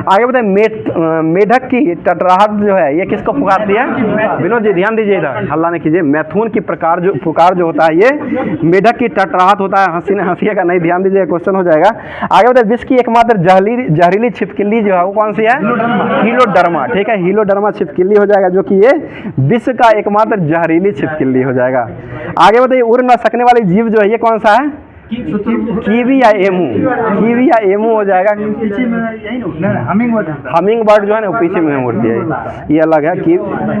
आगे बताइए, मेढक की टटराहट जो है ये किसको पुकारती है? विनोद जी ध्यान दीजिए इधर, हल्ला नहीं कीजिए। मैथुन की पुकार जो होता है ये मेढक की टटराहट होता है। हंसिएगा नहीं, ध्यान दीजिए, क्वेश्चन हो जाएगा। आगे बताइए, विश्व की एकमात्र जहरीली छिपकली जो है वो कौन सी है? हीलोडर्मा, ठीक है, हीलोडर्मा छिपकली हो जाएगा, जो कि ये विश्व का एकमात्र जहरीली छिपकली हो जाएगा। आगे बताइए, उड़ न सकने वाली जीव जो है ये कौन सा है? कीवी या एमू, कीवी या एमू हो जाएगा। हमिंग बर्ड हमिंग बर्ड जो है ना वो पीछे में उड़ती है, ये अलग है। कि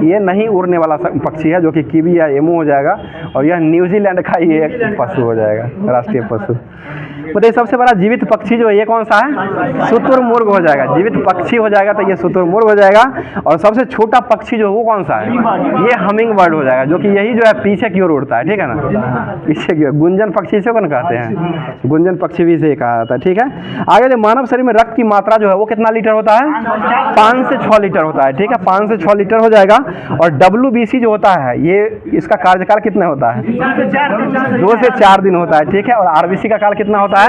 ये नहीं उड़ने वाला पक्षी है जो कि कीवी या एमू हो जाएगा, और यह न्यूजीलैंड का ही एक पशु हो जाएगा, राष्ट्रीय पशु। बताइए सबसे बड़ा जीवित पक्षी जो है ये कौन सा है? शुतुरमुर्ग हो जाएगा। जीवित पक्षी हो जाएगा तो ये शुतुरमुर्ग हो जाएगा। और सबसे छोटा पक्षी जो है वो कौन सा है? ये हमिंग बर्ड हो जाएगा, जो कि यही जो है पीछे की ओर उड़ता है, ठीक है ना, पीछे की ओर। गुंजन पक्षी से कौन कहते हैं? गुंजन पक्षी भी इसे कहा जाता है, ठीक है। आगे जो मानव शरीर में रक्त की मात्रा जो है वो कितना लीटर होता है? 5 से 6 लीटर होता है, ठीक है, 5 से 6 लीटर हो जाएगा। और WBC जो होता है ये इसका कार्यकाल कितना होता है? 2 से 4 दिन होता है, ठीक है। और RBC का काल कितना होता है?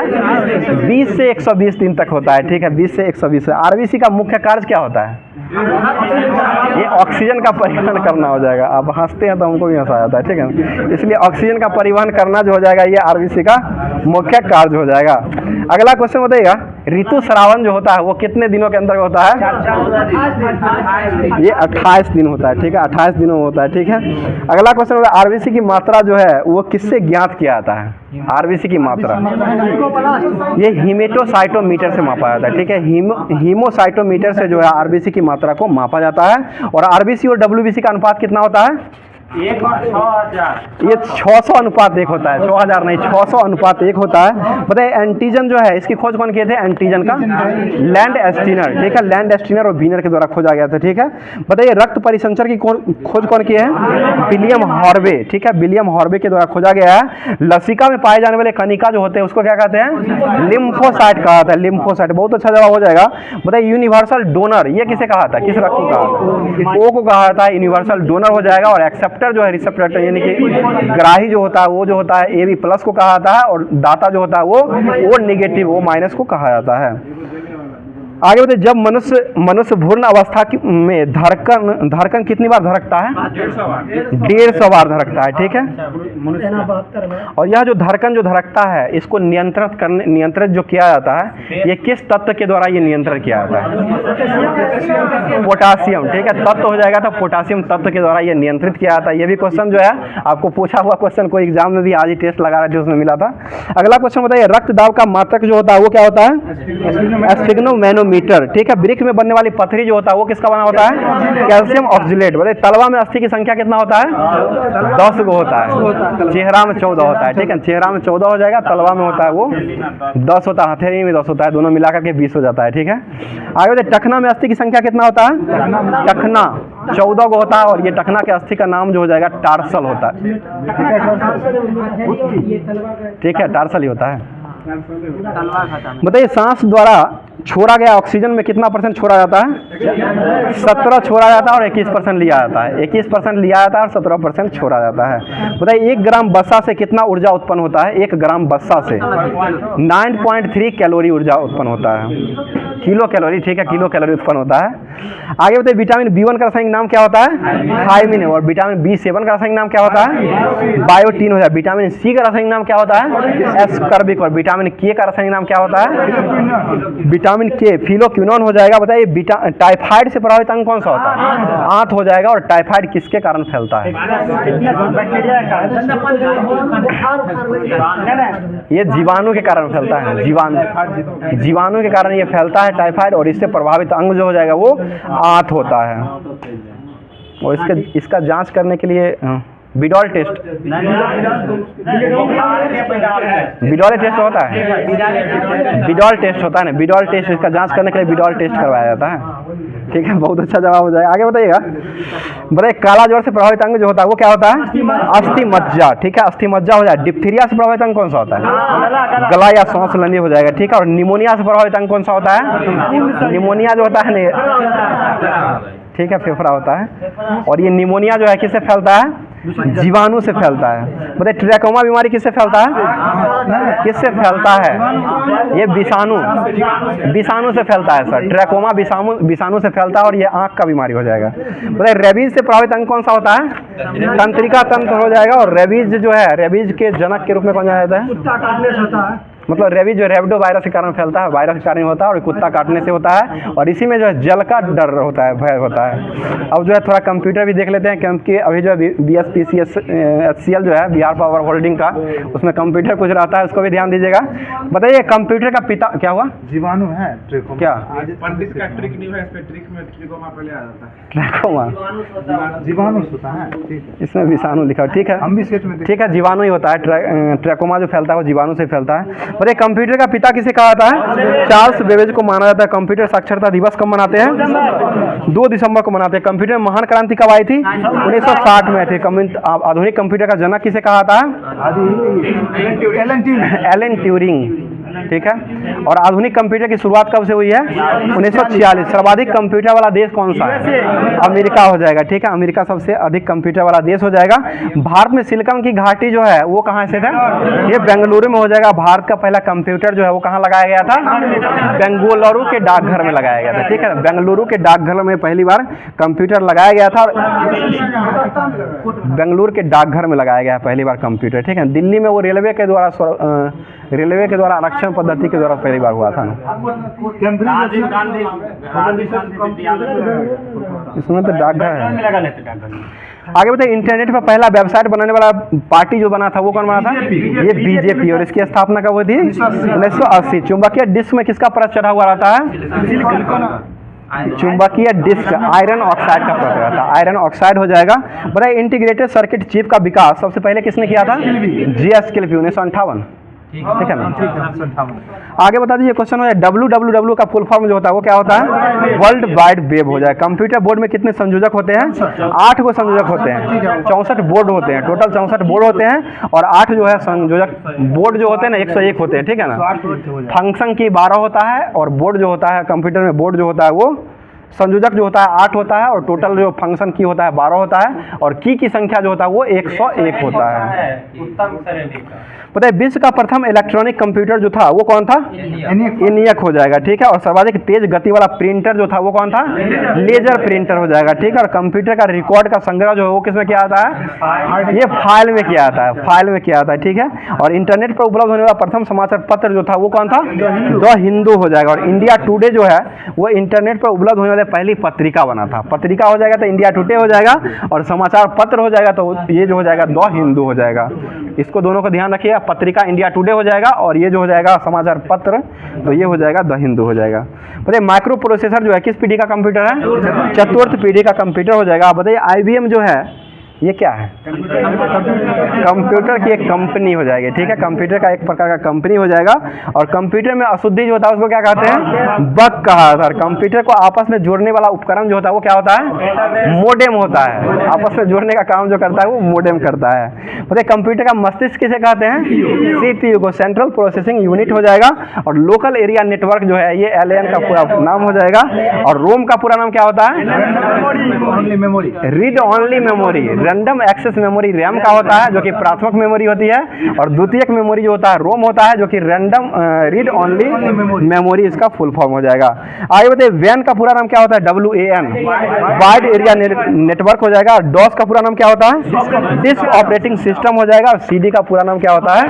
20 से 120 दिन तक होता है, ठीक है, 20 से 120। RBC का मुख्य कार्य क्या होता है? ये ऑक्सीजन का परिवहन करना हो जाएगा। आप हंसते हैं तो हमको भी हंसा जाता है, ठीक है, इसलिए ऑक्सीजन का परिवहन करना जो हो जाएगा ये RBC का मुख्य कार्य हो जाएगा। अगला क्वेश्चन बताइएगा, ऋतुस्रावन जो होता है वो कितने दिनों के अंदर होता है? ये 28 दिन होता है, ठीक है, 28 दिनों में होता है, ठीक है। अगला क्वेश्चन होगा, RBC की मात्रा जो है वो किससे ज्ञात किया जाता है? RBC की मात्रा ये हीमेटोसाइटोमीटर से मापा जाता है, ठीक है, हीमोसाइटोमीटर से जो है RBC की मात्रा को मापा जाता है। और RBC और WBC का अनुपात कितना होता है? 1 और 6000। ये 600 अनुपात 1 होता है, 6000 नहीं, 600 अनुपात 1 होता है। बताइए एंटीजन जो है इसकी खोज कौन किए थे? एंटीजन का लैंड एस्टीनर, ठीक है, लैंड एस्टीनर और बीनर के द्वारा खोजा गया था, ठीक है। बताइए रक्त परिसंचरण की खोज कौन की है? विलियम हॉर्वे, ठीक है, विलियम हॉर्वे के द्वारा खोजा गया है। लसिका में पाए जाने वाले कणिका जो होते हैं उसको क्या कहते हैं? लिम्फोसाइट कहा जाता है, लिम्फोसाइट। बहुत अच्छा जवाब हो जाएगा। बताइए यूनिवर्सल डोनर ये किसे कहा था? किस रक्त को कहा था? O को कहा था, यूनिवर्सल डोनर हो जाएगा। और एक्सेप्टर जो है रिसेप्टर यानी कि ग्राही जो होता है वो जो होता है AB प्लस को कहा जाता है। और दाता जो होता है वो O नेगेटिव, O माइनस को कहा जाता है। आगे बताइए, जब मनुष्य भ्रूण अवस्था में धड़कन कितनी बार धड़कता है? 150 बार धड़कता है, ठीक है। और यह जो धड़कन जो धड़कता है इसको नियंत्रित जो किया जाता है ये किस तत्व के द्वारा ये नियंत्रण किया जाता है? पोटासियम, ठीक है, तत्व हो जाएगा तो पोटासियम तत्व के द्वारा ये नियंत्रित किया जाता है। ये भी क्वेश्चन जो है आपको पूछा हुआ क्वेश्चन, कोई एग्जाम में भी आज ही टेस्ट लगा रहा थे उसमें मिला था। अगला क्वेश्चन बताइए, रक्त दाब का मात्रक जो होता है वो क्या होता है? एस्फिग्नोमेनोमीटर, ठीक है। वृक्क में बनने वाली पथरी जो होता है वो किसका बना होता है? Calcium oxalate. बताइए तलवा में अस्थि की संख्या कितना होता है? 10 गो होता है। चेहरा में 14 होता है, ठीक है, चेहरा में 14 हो जाएगा, तलवा में होता है वो 10 होता है, हथेली में 10 होता है, दोनों मिलाकर के 20 हो जाता है, ठीक है। आगे बताइए टखना में अस्थि की संख्या कितना होता है? टखना 14 गो होता है। और ये टखना के अस्थि का नाम जो हो जाएगा टार्सल होता है, ठीक है, टार्सल ही होता है। बताइए सांस द्वारा छोड़ा गया ऑक्सीजन में कितना % छोड़ा जाता है? 17 छोड़ा जाता है और 21% लिया जाता है। 21% लिया जाता है और 17% छोड़ा जाता है। बताइए 1 ग्राम वसा से कितना ऊर्जा उत्पन्न होता है? 1 ग्राम वसा से 9.3 कैलोरी ऊर्जा उत्पन्न होता है, किलो कैलोरी, ठीक है, किलो कैलोरी उत्पन्न होता है। आगे बताइए विटामिन B1 का रासायनिक नाम क्या होता है? थायमिन। और विटामिन B7 का रासायनिक नाम क्या होता है? बायोटीन हो जाए। विटामिन C का रासायनिक नाम क्या होता है? एस्कॉर्बिक। और विटामिन K का रासायनिक नाम क्या होता है? विटामिन K फिलोक्विनोन हो जाएगा। बताइए टाइफाइड से प्रभावित अंग कौन सा होता है? आंत हो जाएगा। और टाइफाइड किसके कारण फैलता है? ये जीवाणु के कारण फैलता है, जीवाणु के कारण ये फैलता है टाइफाइड। और इससे प्रभावित अंग जो हो जाएगा वो आंत होता है। और इसका जांच करने के लिए बिडॉल टेस्ट, बिडॉल टेस्ट होता है, बिडॉल टेस्ट होता है ना, बिडॉल टेस्ट, इसका जांच करने के लिए बिडॉल टेस्ट करवाया जाता है, ठीक है। बहुत अच्छा जवाब हो जाएगा। आगे बताइएगा, बताइए काला ज्वर से प्रभावित अंग जो होता है वो क्या होता है? अस्थि मज्जा, ठीक है, अस्थि मज्जा हो जाए। डिप्थीरिया से प्रभावित अंग कौन सा होता है? गला या सांस लेनी हो जाएगा, ठीक है। और निमोनिया से प्रभावित अंग कौन सा होता है? निमोनिया जो होता है ठीक है, फेफड़ा होता है। और ये निमोनिया जो है किससे फैलता है? जीवाणु से फैलता है। बताइए ट्रैकोमा बीमारी किससे फैलता है? किससे फैलता है? ये विषाणु से फैलता है सर। ट्रैकोमा विषाणु से फैलता है और ये आंख का बीमारी हो जाएगा। बताइए रेबीज से प्रभावित अंग कौन सा होता है? तंत्रिका तंत्र हो जाएगा। और रेबीज जो है, रेबीज के जनक के रूप में कौन जाना जाता है? मतलब रेबीज जो रेबडो वायरस के कारण फैलता है, वायरस के कारण होता है और कुत्ता काटने से होता है, और इसी में जो है जल का डर होता है, भय होता है। अब जो है थोड़ा कंप्यूटर भी देख लेते हैं, क्योंकि अभी जो है BSPCL जो है बिहार पावर होल्डिंग का, उसमें कंप्यूटर कुछ रहता है, उसको भी ध्यान दीजिएगा। बताइए कंप्यूटर का पिता क्या हुआ? जीवाणु है ट्रिकोमा। क्या? पंडित का ट्रिक नहीं है, इस पे ट्रिक में ट्रिकोमा पहले आ जाता है। ट्रैकोमा, जीवाणु होता है, ठीक है। इसमें विषाणु लिखा, ठीक है, हम भी सेट में ठीक है, जीवाणु ही होता है। ट्रैकोमा जो फैलता है वो जीवाणु से फैलता है। और ये कंप्यूटर का पिता किसे कहा जाता है? चार्ल्स बेबेज को माना जाता है। कंप्यूटर साक्षरता दिवस कब मनाते हैं? 2 दिसंबर को मनाते हैं। कंप्यूटर में महान क्रांति कब आई थी? 1960 में थी। आधुनिक कंप्यूटर का जनक किसे कहा जाता है? एलन ट्यूरिंग, ठीक है। और आधुनिक कंप्यूटर की शुरुआत कब से हुई है? 1946। सर्वाधिक कंप्यूटर वाला देश कौन सा है? अमेरिका हो जाएगा, ठीक है, अमेरिका सबसे अधिक कंप्यूटर वाला देश हो जाएगा। भारत में सिलिकॉन की घाटी जो है वो कहाँ स्थित है? ये बेंगलुरु में हो जाएगा। भारत का पहला कंप्यूटर जो है वो कहाँ लगाया गया था? बेंगलुरु के डाकघर में लगाया गया था, ठीक है। बेंगलुरु के डाकघर में पहली बार कंप्यूटर लगाया गया था, बेंगलुरु के डाकघर में लगाया गया पहली बार कंप्यूटर, ठीक है। दिल्ली में वो रेलवे के द्वारा आरक्षण पद्धति के द्वारा पहली बार हुआ था ना। इसमें तो डाकघर है। आगे बताइए, इंटरनेट पर पहला वेबसाइट बनाने वाला पार्टी जो बना था वो कौन बना था? ये बीजेपी। और इसकी स्थापना कब हुई थी? 1980। चुंबकीय डिस्क में किसका परत चढ़ा हुआ रहता है? चुंबकीय डिस्क आयरन ऑक्साइड का परत रहता है, आयरन ऑक्साइड हो जाएगा। बताइए, इंटीग्रेटेड सर्किट चिप का विकास सबसे पहले किसने किया था? GS किल्बी, 1958, ठीक है ना। आगे बता दीजिए, क्वेश्चन हो जाए WWW का फुल फॉर्म जो होता है वो क्या होता है? वर्ल्ड वाइड वेब हो जाए। कंप्यूटर बोर्ड में कितने संयोजक होते हैं? 8 को संयोजक होते हैं। 64 बोर्ड होते हैं, टोटल 64 बोर्ड होते हैं, और 8 जो है संयोजक बोर्ड जो होते हैं ना 101 होते हैं, ठीक है ना। फंक्शन की 12 होता है, और बोर्ड जो होता है कंप्यूटर में, बोर्ड जो होता है वो संयोजक जो होता है 8 होता है, और टोटल जो फंक्शन की होता है 12 होता है, और की संख्या जो होता है वो 101 होता है। उत्तम श्रेणी का। पता है विश्व का प्रथम इलेक्ट्रॉनिक कंप्यूटर जो था वो कौन था? ENIAC हो जाएगा, ठीक है। और सर्वाधिक तेज गति वाला प्रिंटर जो था वो कौन था? लेजर प्रिंटर हो जाएगा, ठीक है। और कंप्यूटर का रिकॉर्ड का संग्रह जो है वो किसमें किया जाता है? ये फाइल में किया जाता है, फाइल में किया जाता है, ठीक है। और इंटरनेट पर उपलब्ध होने वाला प्रथम समाचार पत्र जो था वो कौन था? द हिंदू हो जाएगा। और इंडिया टुडे जो है वो इंटरनेट पर उपलब्ध होने वाले पहली पत्रिका बना था। पत्रिका हो जाएगा तो इंडिया टुडे हो जाएगा, और समाचार पत्र हो जाएगा तो ये जो हो जाएगा द हिंदू हो जाएगा। इसको दोनों का ध्यान रखिए, पत्रिका इंडिया टुडे हो जाएगा, और ये जो हो जाएगा समाचार पत्र तो ये हो जाएगा द हिंदू हो जाएगा। बताइए, माइक्रो प्रोसेसर जो है किस पीढ़ी का कंप्यूटर है? 4th पीढ़ी का कंप्यूटर हो जाएगा। बताइए, IBM जो है ये क्या है? कंप्यूटर की एक कंपनी हो जाएगी, ठीक है। कंप्यूटर का एक प्रकार का कंपनी हो जाएगा। और कंप्यूटर में अशुद्धि जो होता है उसको क्या कहते हैं? बग कहा जाता है। कंप्यूटर को आपस में जोड़ने वाला उपकरण जो होता है वो क्या होता है? मोडेम होता है। आपस में जोड़ने का काम जो करता है वो मोडेम करता है। बताइए, कंप्यूटर का मस्तिष्क किसे कहते हैं? CPU को, सेंट्रल प्रोसेसिंग यूनिट हो जाएगा। और लोकल एरिया नेटवर्क जो है ये LAN का पूरा नाम हो जाएगा। और रोम का पूरा नाम क्या होता है? Read only memory. Random access memory RAM का होता है, जो कि प्राथमिक मेमोरी होती है। और द्वितीयक मेमोरी जो होता है रोम होता है, जो कि रैंडम रीड ओनली मेमोरी इसका फुल फॉर्म हो जाएगा। आगे बताइए, WAN का पूरा नाम क्या होता है? WAN, वाइड एरिया नेटवर्क हो जाएगा। और DOS का पूरा नाम क्या होता है? डिस्क ऑपरेटिंग सिस्टम हो जाएगा। और CD का पूरा नाम क्या होता है?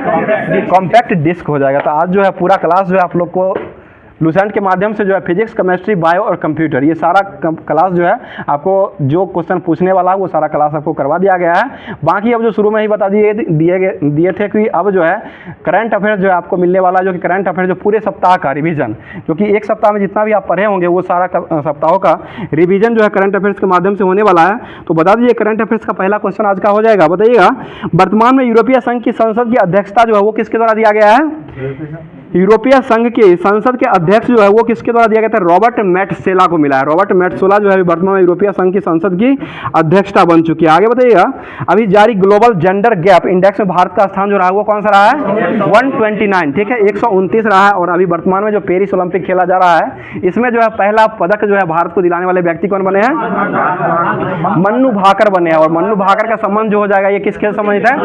कॉम्पैक्ट डिस्क हो जाएगा। तो आज जो है पूरा क्लास जो है आप लोग को लुसेंट के माध्यम से जो है फिजिक्स, केमिस्ट्री, बायो और कंप्यूटर ये सारा क्लास जो है आपको जो क्वेश्चन पूछने वाला है वो सारा क्लास आपको करवा दिया गया है। बाकी अब जो शुरू में ही बता दिए थे कि अब जो है करंट अफेयर्स जो है आपको मिलने वाला है, जो कि करंट अफेयर जो पूरे सप्ताह का रिवीजन, जो कि एक सप्ताह में जितना भी आप पढ़े होंगे वो सारा सप्ताहों का रिवीजन जो है करंट अफेयर्स के माध्यम से होने वाला है। तो बता दीजिए, करंट अफेयर्स का पहला क्वेश्चन आज का हो जाएगा। बताइएगा, वर्तमान में यूरोपीय संघ की संसद की अध्यक्षता जो है वो किसके द्वारा दिया गया है? यूरोपीय संघ के संसद के अध्यक्ष जो है वो किसके द्वारा दिया गया था? रॉबर्ट मेट्सोला को मिला है। रॉबर्ट मेट्सोला जो है वर्तमान में यूरोपीय संघ की संसद की अध्यक्षता बन चुकी है। आगे बताइएगा, अभी जारी ग्लोबल जेंडर गैप इंडेक्स में भारत का स्थान जो रहा है वो कौन सा रहा है? 129, ठीक है, 129 रहा है। और अभी वर्तमान में जो पेरिस ओलंपिक खेला जा रहा है इसमें जो है पहला पदक जो है भारत को दिलाने वाले व्यक्ति कौन बने हैं? मन्नू भाकर बने हैं। और मन्नू भाकर का संबंध जो हो जाएगा ये किस खेल से संबंधित है?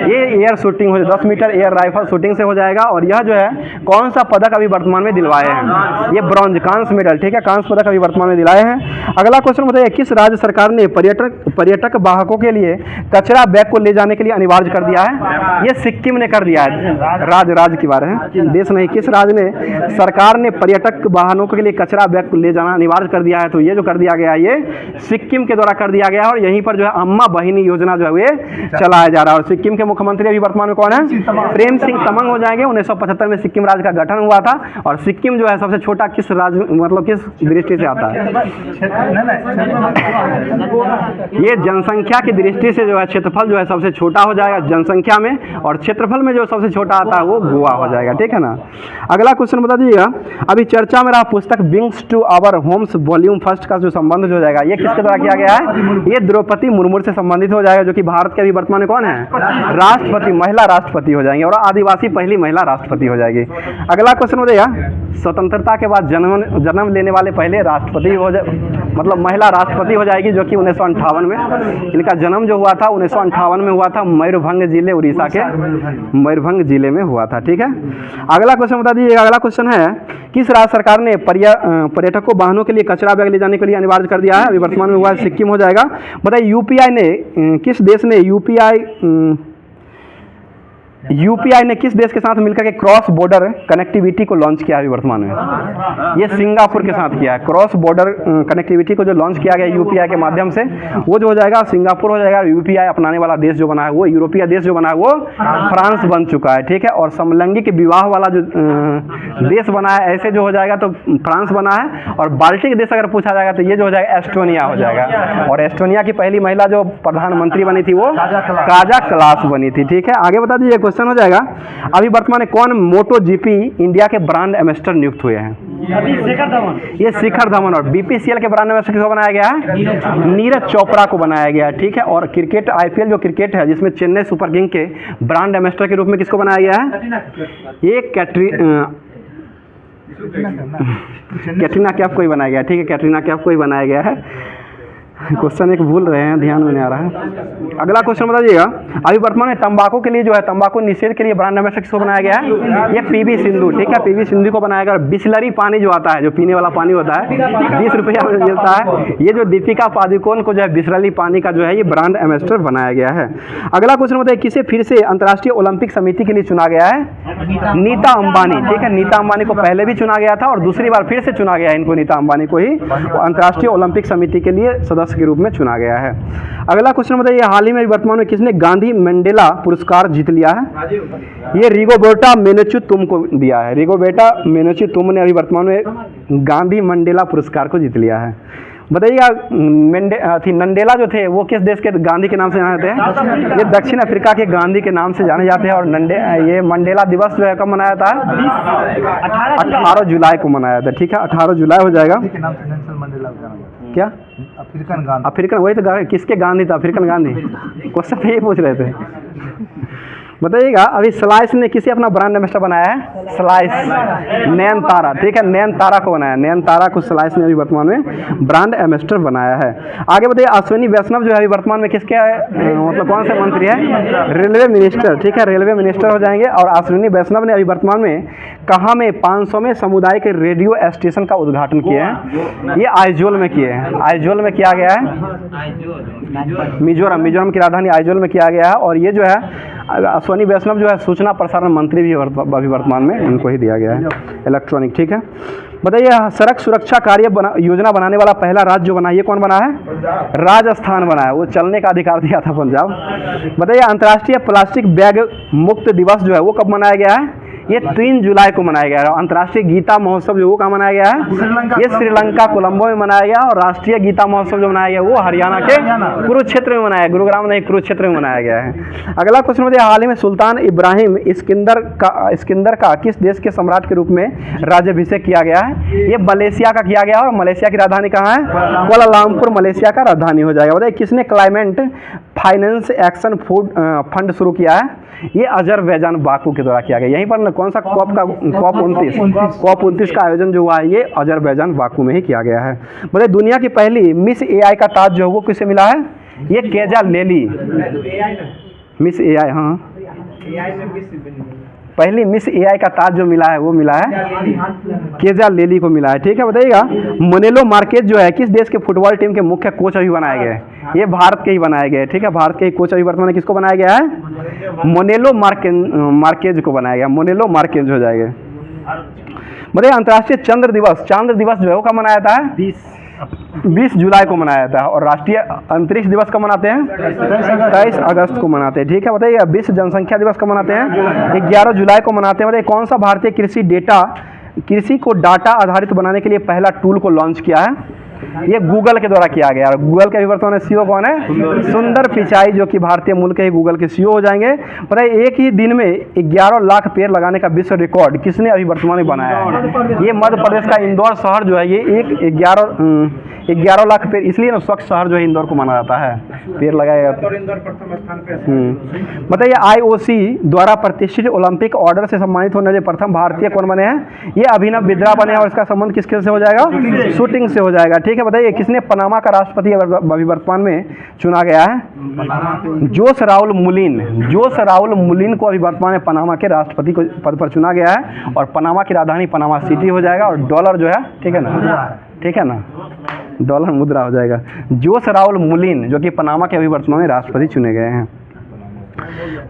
ये एयर शूटिंग हो, 10 मीटर एयर राइफल शूटिंग से हो जाएगा। और यह जो है कौन सा पदक अभी वर्तमान में दिलवाए हैं? ये ब्रॉन्ज, कांस्य मेडल, ठीक है, कांस्य पदक अभी वर्तमान में दिलाए हैं। अगला क्वेश्चन बताइए, किस राज्य सरकार ने पर्यटक वाहकों के लिए कचरा बैग को ले जाने के लिए अनिवार्य कर दिया है? ये सिक्किम ने कर दिया है। राज्य की बात है, देश नहीं। किस राज्य ने सरकार ने पर्यटक वाहनों के लिए कचरा बैग को ले जाना अनिवार्य कर दिया है? तो ये जो कर दिया गया है ये सिक्किम के द्वारा कर दिया गया है, और यहीं पर जो है अम्मा बहिनी योजना जो है ये चलाया जा रहा है। और सिक्किम के मुख्यमंत्री अभी वर्तमान में कौन है? प्रेम सिंह तमंग हो जाएंगे। 1975 में सिक्किम राज्य का गठन हुआ था। और सिक्किम जो है सबसे छोटा किस राज्य, मतलब किस दृष्टि से आता है? ये जनसंख्या की दृष्टि से जो है क्षेत्रफल जो है सबसे छोटा हो जाएगा जनसंख्या में, और क्षेत्रफल में जो सबसे छोटा आता है वो गोवा हो जाएगा, ठीक है ना। अगला क्वेश्चन बता दीजिएगा, अभी चर्चा में रहा पुस्तक wings to our homes volume first का जो संबंध जो हो जाएगा ये किसके द्वारा किया गया है? ये द्रौपदी मुर्मू से संबंधित हो जाएगा, जो कि भारत के अभी वर्तमान में कौन है? राष्ट्रपति, महिला राष्ट्रपति हो जाएंगे, और आदिवासी पहली महिला राष्ट्रपति हो जाएगी। अगला क्वेश्चन हो जाएगा, स्वतंत्रता के बाद जन्म लेने वाले पहले राष्ट्रपति हो जाए, मतलब महिला राष्ट्रपति हो जाएगी, जो कि 1958 में इनका जन्म जो हुआ था 1958 में हुआ था, मयूरभंज जिले, उड़ीसा के मयूरभंज जिले में हुआ था, ठीक है। अगला क्वेश्चन बता दीजिएगा, अगला क्वेश्चन है, किस राज्य सरकार ने पर्यटकों वाहनों के लिए कचरा बैग ले जाने के लिए अनिवार्य कर दिया है? अभी वर्तमान में हुआ है सिक्किम हो जाएगा। बताइए यूपीआई ने किस देश ने यूपीआई ने किस देश के साथ मिलकर के क्रॉस बॉर्डर कनेक्टिविटी को लॉन्च किया है वर्तमान में? ये सिंगापुर के साथ किया है। क्रॉस बॉर्डर कनेक्टिविटी को जो लॉन्च किया गया यूपीआई के माध्यम से, वो जो हो जाएगा सिंगापुर हो जाएगा। यूपीआई अपनाने वाला देश जो बना है वो यूरोपीय देश जो बना है वो फ्रांस बन चुका है, ठीक है। और समलैंगिक विवाह वाला जो देश बना है ऐसे जो हो जाएगा तो फ्रांस बना है। और बाल्टिक देश अगर पूछा जाएगा तो ये जो हो जाएगा एस्टोनिया हो जाएगा। और एस्टोनिया की पहली महिला जो प्रधानमंत्री बनी थी वो काजा क्लास बनी थी, ठीक है। आगे बता दीजिए, क्वेश्चन हो जाएगा, अभी वर्तमान में कौन मोटो जीपी इंडिया के ब्रांड एम्बेसडर नियुक्त हुए हैं? ये शिखर धवन। और बीपीसीएल के ब्रांड एम्बेसडर किसको बनाया गया है? नीरज चोपड़ा को बनाया गया है, ठीक है। और क्रिकेट आईपीएल जो क्रिकेट है जिसमें चेन्नई सुपर किंग के ब्रांड एम्बेसडर के रूप में किसको बनाया गया है? ये कैटरीना कैफ को ही बनाया गया, ठीक है, कैटरीना कैफ को ही बनाया गया है। क्वेश्चन एक भूल रहे हैं, ध्यान में नहीं आ रहा है। अगला क्वेश्चन बता दीजिएगा, अभी वर्तमान में तंबाकू के लिए जो है तंबाकू निषेध के लिए ब्रांड एम्बेसडर किसको बनाया गया है? ये पीवी सिंधु, ठीक है, पीवी सिंधु को बनाया गया। बिस्लरी पानी जो आता है, जो पीने वाला पानी होता है 20 रुपया में मिलता है, ये जो दीपिका पादुकोण को जो है बिस्लरी पानी का जो है ये ब्रांड एम्बेसडर बनाया गया है। अगला क्वेश्चन बताइए, किसे फिर से अंतर्राष्ट्रीय ओलंपिक समिति के लिए चुना गया है? नीता अंबानी, ठीक है। नीता अंबानी को पहले भी चुना गया था और दूसरी बार फिर से चुना गया है इनको, नीता अंबानी को ही अंतर्राष्ट्रीय ओलंपिक समिति के लिए सदस्य के रूप में चुना गया है। अगला क्वेश्चन बताइए, हाल ही में वर्तमान में किसने गांधी मंडेला पुरस्कार जीत लिया है? ये रिगोबेर्टा मेनेचुतुम को दिया है। रिगोबेर्टा मेनेचुतुम ने अभी वर्तमान में गांधी मंडेला पुरस्कार को जीत लिया है। बताइएगा, नंडेला जो थे वो किस देश के गांधी के नाम से जाने जाते हैं? ये दक्षिण अफ्रीका के गांधी के नाम से जाने जाते हैं। और ये मंडेला दिवस जो है कब मनाया था? 18 जुलाई को मनाया था, ठीक है, 18 जुलाई हो जाएगा। क्या अफ्रीकन? वही तो, किसके गांधी था? अफ्रीकन गांधी। क्वेश्चन तो ये पूछ रहे थे। बताइएगा, अभी स्लाइस ने किसे अपना ब्रांड एम्बेसडर बनाया है? स्लाइस, नयन तारा, ठीक है, नयन तारा को बनाया। नयन तारा को स्लाइस ने अभी वर्तमान में ब्रांड एम्बेसडर बनाया है। आगे बताइए, अश्विनी वैष्णव जो है अभी वर्तमान में किसके मतलब कौन से मंत्री है? रेलवे मिनिस्टर, ठीक है, रेलवे मिनिस्टर हो जाएंगे। और अश्विनी वैष्णव ने अभी वर्तमान में कहाँ में 500वें सामुदायिक रेडियो स्टेशन का उद्घाटन किए हैं? ये आइजोल में किए हैं। आइजोल में किया गया है, मिजोरम की राजधानी आइजोल में किया गया है। और ये जो है अश्विनी वैष्णव जो है सूचना प्रसारण मंत्री भी अभी वर्तमान में इनको ही दिया गया है, इलेक्ट्रॉनिक, ठीक है। बताइए, सड़क सुरक्षा कार्य योजना बनाने वाला पहला राज्य जो बना ये कौन बना है? राजस्थान बना है। वो चलने का अधिकार दिया था पंजाब। बताइए, अंतर्राष्ट्रीय प्लास्टिक बैग मुक्त दिवस जो है वो कब मनाया गया है? ये 3 जुलाई को मनाया गया है। अंतर्राष्ट्रीय गीता महोत्सव जो वो कहाँ मनाया गया है? ये श्रीलंका कोलंबो में मनाया गया। और राष्ट्रीय गीता महोत्सव जो मनाया गया वो हरियाणा के कुरुक्षेत्र में मनाया, गुरुग्राम नहीं कुरुक्षेत्र में मनाया गया है। अगला क्वेश्चन बताइए, हाल ही में सुल्तान इब्राहिम इस्कंदर का किस देश के सम्राट के रूप में राज्याभिषेक किया गया है? ये मलेशिया का किया गया। और मलेशिया की राजधानी कहाँ है? कुआलालंपुर मलेशिया का राजधानी हो जाएगा। बताइए, किसने क्लाइमेट फाइनेंस एक्शन फंड शुरू किया है? ये अजरबैजान बाकू के द्वारा किया गया। यहीं पर कौन सा कॉप 29 का आयोजन जो हुआ है ये अजरबैजान बाकू में ही किया गया है। बोले, दुनिया की पहली मिस एआई का ताज जो है वो किसे मिला है? ये केजा लेली, मिस एआई। हाँ, पहली मिस एआई का ताज जो मिला है वो मिला है केजा लेली को मिला है। ठीक है, बताइएगा मोनेलो मार्केज जो है किस देश के फुटबॉल टीम के मुख्य कोच अभी बनाए गए हैं? ये भारत के ही बनाए गए। ठीक है, भारत के ही कोच अभी वर्तमान में किसको बनाया गया है? मोनेलो मार्केज को बनाया गया, मोनेलो मार्केज हो जाएगा। बताइए अंतर्राष्ट्रीय चांद्र दिवस जो है वो कब मनाया जाता है? 20 जुलाई को मनाया जाता है। और राष्ट्रीय अंतरिक्ष दिवस कब मनाते हैं? 23 अगस्त को मनाते हैं। ठीक है, बताइए विश्व जनसंख्या दिवस कब मनाते हैं? 11 जुलाई को मनाते हैं। बताइए कौन सा भारतीय कृषि को डाटा आधारित बनाने के लिए पहला टूल को लॉन्च किया है? ये गूगल के द्वारा किया गया। और गूगल के अभी वर्तमान में सीईओ कौन है? सुंदर पिचाई, जो कि भारतीय मूल के ही गूगल के सीईओ हो जाएंगे। बताइए एक ही दिन में 11 लाख पेड़ लगाने का विश्व रिकॉर्ड किसने अभी वर्तमान में बनाया है? ये मध्य प्रदेश का इंदौर शहर जो है ये 11 लाख पेड़, इसलिए ना स्वच्छ शहर जो है इंदौर को माना जाता है, पेड़ लगाएगा तो। इंदौर प्रथम स्थान पे। बताइए आईओसी द्वारा प्रतिष्ठित ओलंपिक ऑर्डर से सम्मानित होने वाले प्रथम भारतीय कौन बने हैं? ये अभिनव बिंद्रा बने हैं। और इसका संबंध किसके से हो जाएगा? शूटिंग से हो जाएगा। ठीक है, बताइए किसने पनामा का राष्ट्रपति अभी वर्तमान में चुना गया है? जोस राउल मुलिन को अभी वर्तमान में पनामा के राष्ट्रपति को पद पर चुना गया है। और पनामा की राजधानी पनामा सिटी हो जाएगा। और डॉलर जो है, ठीक है ना, डॉलर मुद्रा हो जाएगा। जोस राउल मुलिन जो कि पनामा के अभी वर्तमान में राष्ट्रपति चुने गए हैं।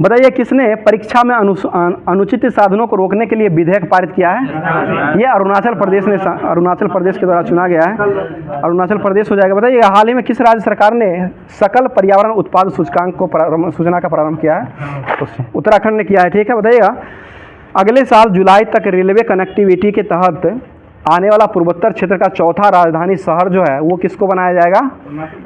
बताइए किसने परीक्षा में अनुचित साधनों को रोकने के लिए विधेयक पारित किया है? ये अरुणाचल प्रदेश के द्वारा चुना गया है। अरुणाचल प्रदेश हो जाएगा। बताइए हाल ही में किस राज्य सरकार ने सकल पर्यावरण उत्पाद सूचकांक को सूचना का प्रारंभ किया है? उत्तराखंड ने किया है। ठीक है, बताइएगा अगले साल जुलाई तक रेलवे कनेक्टिविटी के तहत आने वाला पूर्वोत्तर क्षेत्र का चौथा राजधानी शहर जो है वो किसको बनाया जाएगा?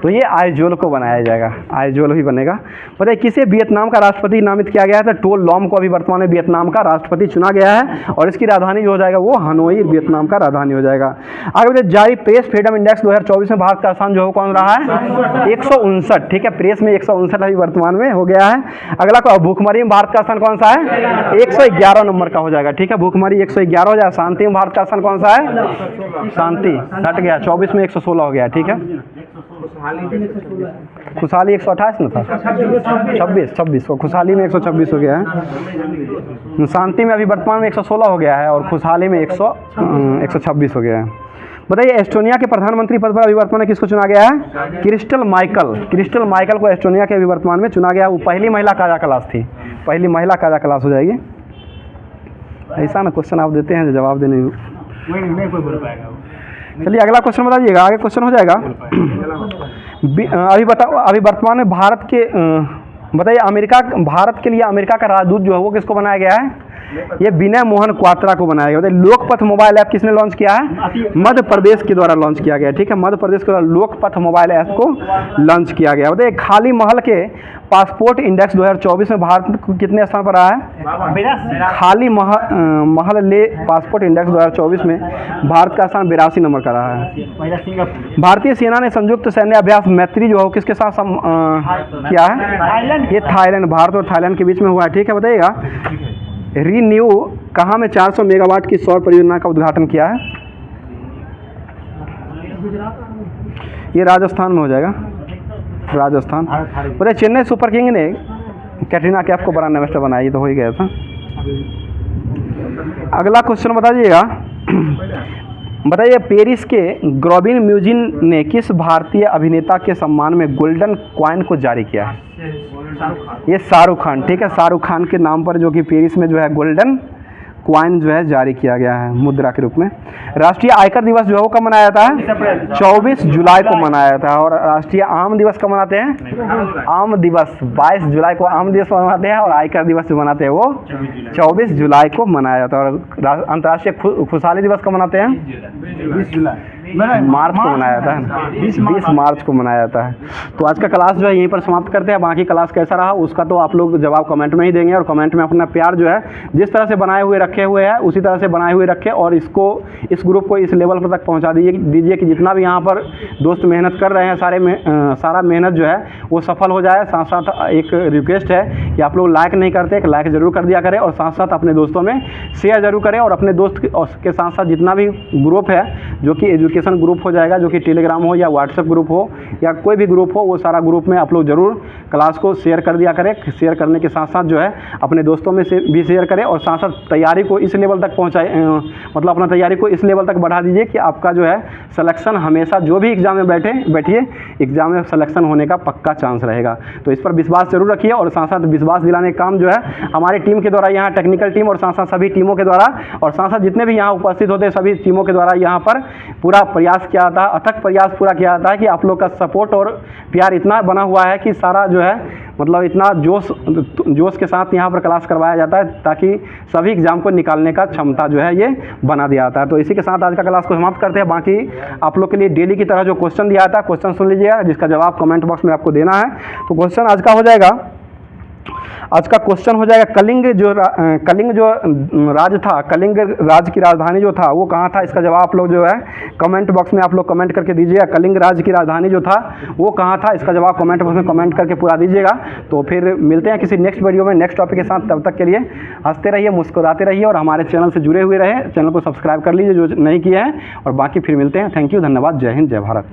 तो ये आइजोल को बनाया जाएगा, आइजोल भी बनेगा। बताइए किसे वियतनाम का राष्ट्रपति नामित किया गया है? तो टोल लॉम को अभी वर्तमान में वियतनाम का राष्ट्रपति चुना गया है। और इसकी राजधानी जो हो जाएगा वो हनोई वियतनाम का राजधानी हो जाएगा। आगे बताइए जारी प्रेस फ्रीडम इंडेक्स 2024 में भारत का स्थान जो है कौन रहा है? 159। ठीक है, प्रेस में 159 अभी वर्तमान में हो गया है। अगला भूखमरी में भारत का स्थान कौन सा है? 111 नंबर का हो जाएगा। ठीक है, भूखमरी 111 हो जाएगा। शांति में भारत का स्थान कौन सा है? शांति हट गया, 24 में 116 हो गया। ठीक है, खुशहाली 128 में था, 26 को खुशहाली में 126 हो गया है। शांति में अभी वर्तमान में 116 हो गया है। और खुशहाली में 126 हो गया है। बताइए एस्टोनिया के प्रधानमंत्री पद पर अभी वर्तमान में किसको चुना गया है? क्रिस्टल माइकल को एस्टोनिया के अभी वर्तमान में चुना गया। वो पहली महिला काजाक्लास थी, पहली महिला काजाक्लास हो जाएगी। ऐसा ना क्वेश्चन आप देते हैं जो जवाब देने नहीं कोई बोल पाएगा। चलिए अगला क्वेश्चन बताइएगा। आगे क्वेश्चन हो जाएगा। अभी वर्तमान में भारत के बताइए भारत के लिए अमेरिका का राजदूत जो है वो किसको बनाया गया है? ये विनय मोहन क्वात्रा को बनाया गया। बताइए लोकपथ मोबाइल ऐप किसने लॉन्च किया है? मध्य प्रदेश के द्वारा लॉन्च किया गया। ठीक है, मध्य प्रदेश के द्वारा लोकपथ मोबाइल ऐप को लॉन्च किया गया। बताइए खाली महल के पासपोर्ट इंडेक्स 2024 में भारत कितने स्थान पर रहा है? खाली महल ले पासपोर्ट इंडेक्स 2024 में भारत का स्थान 82 नंबर का रहा है। भारतीय सेना ने संयुक्त सैन्य अभ्यास मैत्री जो है किसके साथ किया है? ये थाईलैंड, भारत और थाईलैंड के बीच में हुआ है। ठीक है, बताइएगा रीन्यू कहाँ में 400 मेगावाट की सौर परियोजना का उद्घाटन किया है? ये राजस्थान में हो जाएगा, राजस्थान। बताइए चेन्नई सुपर किंग ने कैटरीना कैफ को बड़ा इन्वेस्टर बनाया, ये तो हो ही गया था। अगला क्वेश्चन बताइएगा। बताइए पेरिस के ग्रोबिन म्यूजियम ने किस भारतीय अभिनेता के सम्मान में गोल्डन कॉइन को जारी किया है? ये शाहरुख खान। ठीक है, शाहरुख खान के नाम पर जो कि पेरिस में जो है गोल्डन कॉइन जो है जारी किया गया है मुद्रा के रूप में। राष्ट्रीय आयकर दिवस जो है वो कब मनाया जाता है? 24 जुलाई को मनाया जाता है। और राष्ट्रीय आम दिवस कब मनाते हैं? आम दिवस 22 जुलाई को आम दिवस मनाते हैं। और आयकर दिवस जो मनाते हैं वो 24 जुलाई को मनाया जाता है। और अंतर्राष्ट्रीय खुशहाली दिवस कब मनाते हैं? 20 जुलाई मार्च को मनाया जाता है, 20 मार्च को मनाया जाता है। तो आज का क्लास जो है यहीं पर समाप्त करते हैं। बाकी क्लास कैसा रहा उसका तो आप लोग जवाब कमेंट में ही देंगे। और कमेंट में अपना प्यार जो है जिस तरह से बनाए हुए रखे हुए हैं उसी तरह से बनाए हुए रखें। और इस ग्रुप को इस लेवल पर तक पहुंचा दीजिए कि जितना भी यहाँ पर दोस्त मेहनत कर रहे हैं सारा मेहनत जो है वो सफल हो जाए। साथ साथ एक रिक्वेस्ट है कि आप लोग लाइक नहीं करते, एक लाइक ज़रूर कर दिया करें। और साथ साथ अपने दोस्तों में शेयर ज़रूर करें। और अपने दोस्त के साथ साथ जितना भी ग्रुप है जो कि एजुकेशन डिस्कशन ग्रुप हो जाएगा, जो कि टेलीग्राम हो या व्हाट्सएप ग्रुप हो या कोई भी ग्रुप हो, वो सारा ग्रुप में आप लोग ज़रूर क्लास को शेयर कर दिया करें। शेयर करने के साथ साथ जो है अपने दोस्तों में से भी शेयर करें, और साथ साथ तैयारी को इस लेवल तक पहुँचाए, मतलब अपना तैयारी को इस लेवल तक बढ़ा दीजिए कि आपका जो है सिलेक्शन हमेशा, जो भी एग्ज़ाम में बैठिए एग्ज़ाम में सिलेक्शन होने का पक्का चांस रहेगा। तो इस पर विश्वास जरूर रखिए, और साथ साथ विश्वास दिलाने का काम जो है हमारी टीम के द्वारा, यहाँ टेक्निकल टीम और साथ साथ सभी टीमों के द्वारा, और साथ साथ जितने भी यहाँ उपस्थित होते हैं सभी टीमों के द्वारा यहाँ पर पूरा प्रयास किया जाता है, अथक प्रयास पूरा किया जाता है कि आप लोग का सपोर्ट और प्यार इतना बना हुआ है कि सारा जो है मतलब इतना जोश के साथ यहाँ पर क्लास करवाया जाता है, ताकि सभी एग्ज़ाम को निकालने का क्षमता जो है ये बना दिया जाता है। तो इसी के साथ आज का क्लास को समाप्त करते हैं। बाकी आप लोग के लिए डेली की तरह जो क्वेश्चन दिया था, क्वेश्चन सुन लीजिएगा, जिसका जवाब कमेंट बॉक्स में आपको देना है। तो क्वेश्चन आज का हो जाएगा, आज का क्वेश्चन हो जाएगा कलिंग जो राज था, कलिंग राज की राजधानी जो था वो कहाँ था, इसका जवाब आप लोग जो है कमेंट बॉक्स में आप लोग कमेंट करके दीजिएगा। कलिंग राज की राजधानी जो था वो कहाँ था, इसका जवाब कमेंट बॉक्स में कमेंट करके पूरा दीजिएगा। तो फिर मिलते हैं किसी नेक्स्ट वीडियो में नेक्स्ट टॉपिक के साथ। तब तक के लिए हंसते रहिए, मुस्कुराते रहिए, और हमारे चैनल से जुड़े हुए रहे। चैनल को सब्सक्राइब कर लीजिए जो नहीं किए हैं, और बाकी फिर मिलते हैं। थैंक यू, धन्यवाद, जय हिंद, जय भारत।